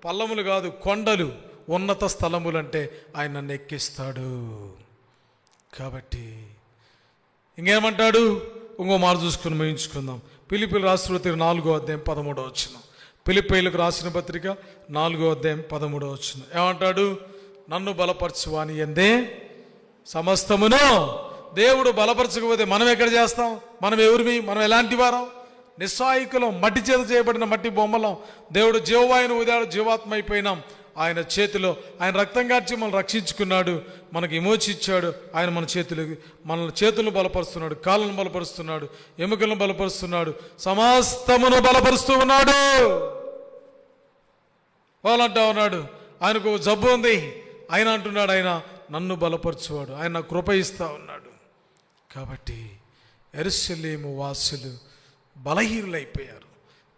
పల్లములు కాదు, కొండలు. ఉన్నత స్థలములు అంటే ఆయన నన్ను ఎక్కిస్తాడు. కాబట్టి ఇంకేమంటాడు? ఇంకో మాట చూసుకుని ముగించుకుందాం. ఫిలిప్పీయులకు రాసిన పత్రిక 4:13. ఫిలిప్పీయులకు రాసిన పత్రిక 4:13. ఏమంటాడు? నన్ను బలపరచువాని యందే సమస్తమును. దేవుడు బలపరచకపోతే మనం ఎక్కడ చేస్తాం? మనం ఎవరిమి? మనం ఎలాంటి వారం? నిస్సాయికులం, మట్టి చేత చేయబడిన మట్టి బొమ్మలం. దేవుడు జీవవాయును ఉదాడు, జీవాత్మ అయిపోయినాం ఆయన చేతిలో. ఆయన రక్తం కార్చి మనల్ని రక్షించుకున్నాడు, మనకు విమోచించాడు. ఆయన మన చేతులను బలపరుస్తున్నాడు, కాళ్ళను బలపరుస్తున్నాడు, ఎముకలను బలపరుస్తున్నాడు, సమస్తమును బలపరుస్తూ ఉన్నాడు. వాళ్ళంటా ఉన్నాడు, ఆయనకు జబ్బు ఉంది, ఆయన అంటున్నాడు, ఆయన నన్ను బలపరచువాడు, ఆయన నాకు కృప ఇస్తా ఉన్నాడు. కాబట్టి యెరూషలేము వాసులు బలహీనులైపోయారు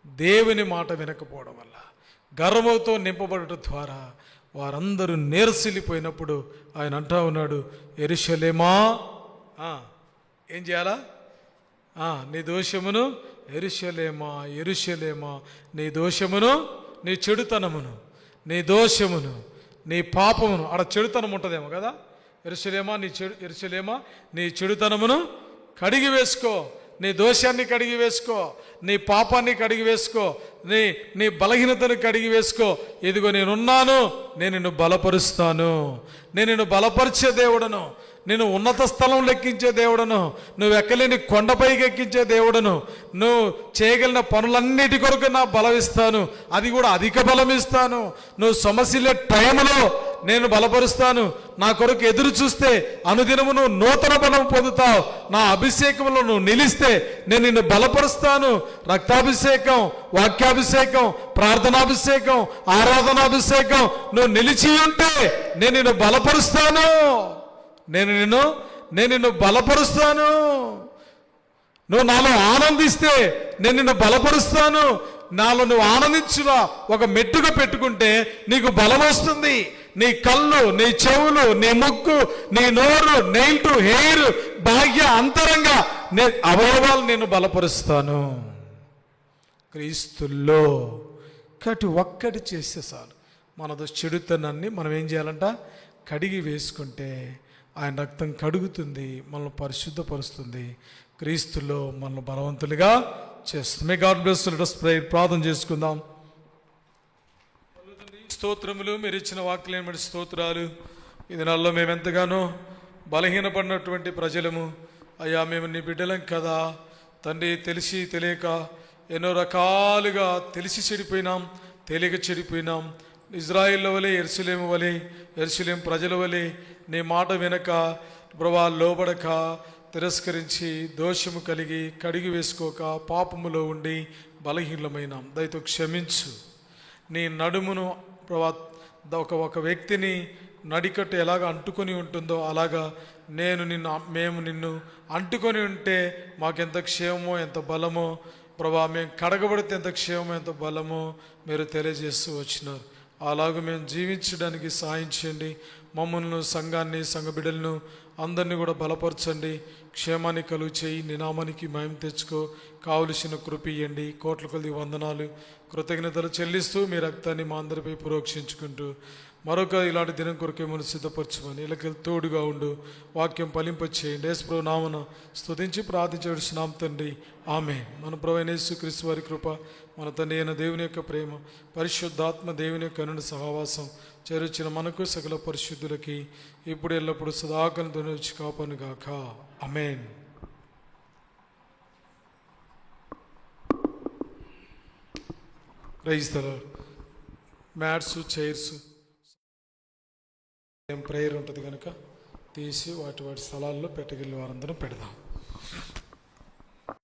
దేవుని మాట వినకపోవడం వల్ల. గర్వంతో నింపబడటం ద్వారా వారందరూ నీరసిల్లిపోయినప్పుడు ఆయన అంటా ఉన్నాడు, యెరూషలేమా ఏం చేయాలా? నీ దోషమును, యెరూషలేమా నీ దోషమును, నీ చెడుతనమును, నీ దోషమును, నీ పాపమును. ఆడ చెడుతనం ఉంటుందేమో కదా. యెరూషలేమా నీ చెడుతనమును కడిగి వేసుకో, నీ దోషాన్ని కడిగి వేసుకో, నీ పాపాన్ని కడిగి వేసుకో, నీ బలహీనతను కడిగి వేసుకో. ఇదిగో నేనున్నాను, నేను నిన్ను బలపరుస్తాను, నేను నిన్ను బలపరిచే దేవుడను, నేను ఉన్నత స్థలం లెక్కించే దేవుడను, నువ్వు ఎక్కలేని కొండపైకి ఎక్కించే దేవుడను, నువ్వు చేయగలిగిన పనులన్నిటి కొరకు నా బలం ఇస్తాను, అది కూడా అధిక బలం ఇస్తాను. నువ్వు సమస్యలే టైంలో నేను బలపరుస్తాను. నా కొరకు ఎదురు చూస్తే అనుదినము నువ్వు నూతన బలం పొందుతావు. నా అభిషేకంలో నువ్వు నిలిస్తే నేను నిన్ను బలపరుస్తాను. రక్తాభిషేకం, వాక్యాభిషేకం, ప్రార్థనాభిషేకం, ఆరాధనాభిషేకం నువ్వు నిలిచి ఉంటే నేను నిన్ను బలపరుస్తాను. నేను నిన్ను బలపరుస్తాను. నువ్వు నాలో ఆనందిస్తే నేను నిన్ను బలపరుస్తాను. నాలో నువ్వు ఆనందించుగా ఒక మెట్టుగా పెట్టుకుంటే నీకు బలం వస్తుంది. నీ కళ్ళు, నీ చెవులు, నీ ముక్కు, నీ నోరు, నెయిల్ టు హెయిర్, బాహ్య అంతరంగా అవయవాలు నేను బలపరుస్తాను క్రీస్తుల్లో. కాబట్టి ఒక్కటి చేస్తే చాలు, మనతో చెడుతనాన్ని మనం ఏం చేయాలంట? కడిగి వేసుకుంటే ఆయన రక్తం కడుగుతుంది, మనల్ని పరిశుద్ధపరుస్తుంది, క్రీస్తులో మనల్ని బలవంతులుగా చేస్తుంది. May God bless. Let us pray. ప్రార్థన చేసుకుందాం. స్తోత్రములు, మీరు ఇచ్చిన వాక్యం స్తోత్రాలు. ఇది నాలో మేము ఎంతగానో బలహీనపడినటువంటి ప్రజలము అయ్యా, మేము నీ బిడ్డలం కదా తండ్రి. తెలిసి తెలియక ఎన్నో రకాలుగా తెలిసి చెడిపోయినాం, తెలియక చెడిపోయినాం. ఇజ్రాయిల్ వలె, యెరూషలేము ప్రజల వలె నీ మాట వినక ప్రభా లోబడక తిరస్కరించి దోషము కలిగి కడిగి వేసుకోక పాపములో ఉండి బలహీనమైనాం. దయతో క్షమించు. నీ నడుమును ప్రభా ఒక వ్యక్తిని నడికట్టు ఎలాగ అంటుకొని ఉంటుందో అలాగా మేము నిన్ను అంటుకొని ఉంటే మాకెంత క్షేమమో ఎంత బలమో ప్రభా, మేము కడగబడితే ఎంత క్షేమమో ఎంత బలమో మీరు తెలియజేస్తూ వచ్చినారు. అలాగ మేము జీవించడానికి సాయం చేయండి. మమ్మల్ని, సంఘాన్ని, సంఘ బిడ్డలను అందరినీ కూడా బలపరచండి. క్షేమాన్ని కలుగు చేయి. నీ నామానికి మహిమ తెచ్చుకో. కావలసిన కృప ఇవ్వండి. కోట్ల కొద్ది వందనాలు, కృతజ్ఞతలు చెల్లిస్తూ మీ రక్తాన్ని మా అందరిపై ప్రోక్షించుకుంటూ మరొక ఇలాంటి దినం కొరకే మనం సిద్ధపరచమని ఇళ్ళకి తోడుగా ఉండు, వాక్యం ఫలింపచేయండి. యేసు ప్రభు నామమున స్తుతించి ప్రార్థించవలసినాం తండ్రి, ఆమేన్. మన ప్రభువైన యేసుక్రీస్తు వారి కృప, మన తండ్రి అయిన దేవుని యొక్క ప్రేమ, పరిశుద్ధాత్మ దేవుని యొక్క అనుని సహవాసం చేరుచిన మనకు సకల పరిశుద్ధులకి ఇప్పుడు ఎల్లప్పుడు సదాకాలం వచ్చి కాపాను గాక. ఆమేన్. Praise the lord. Mats, chairs prayer ఉంటుంది కనుక తీసి వాటి స్థలాల్లో పెట్టగలిగే వారందరం పెడదాం.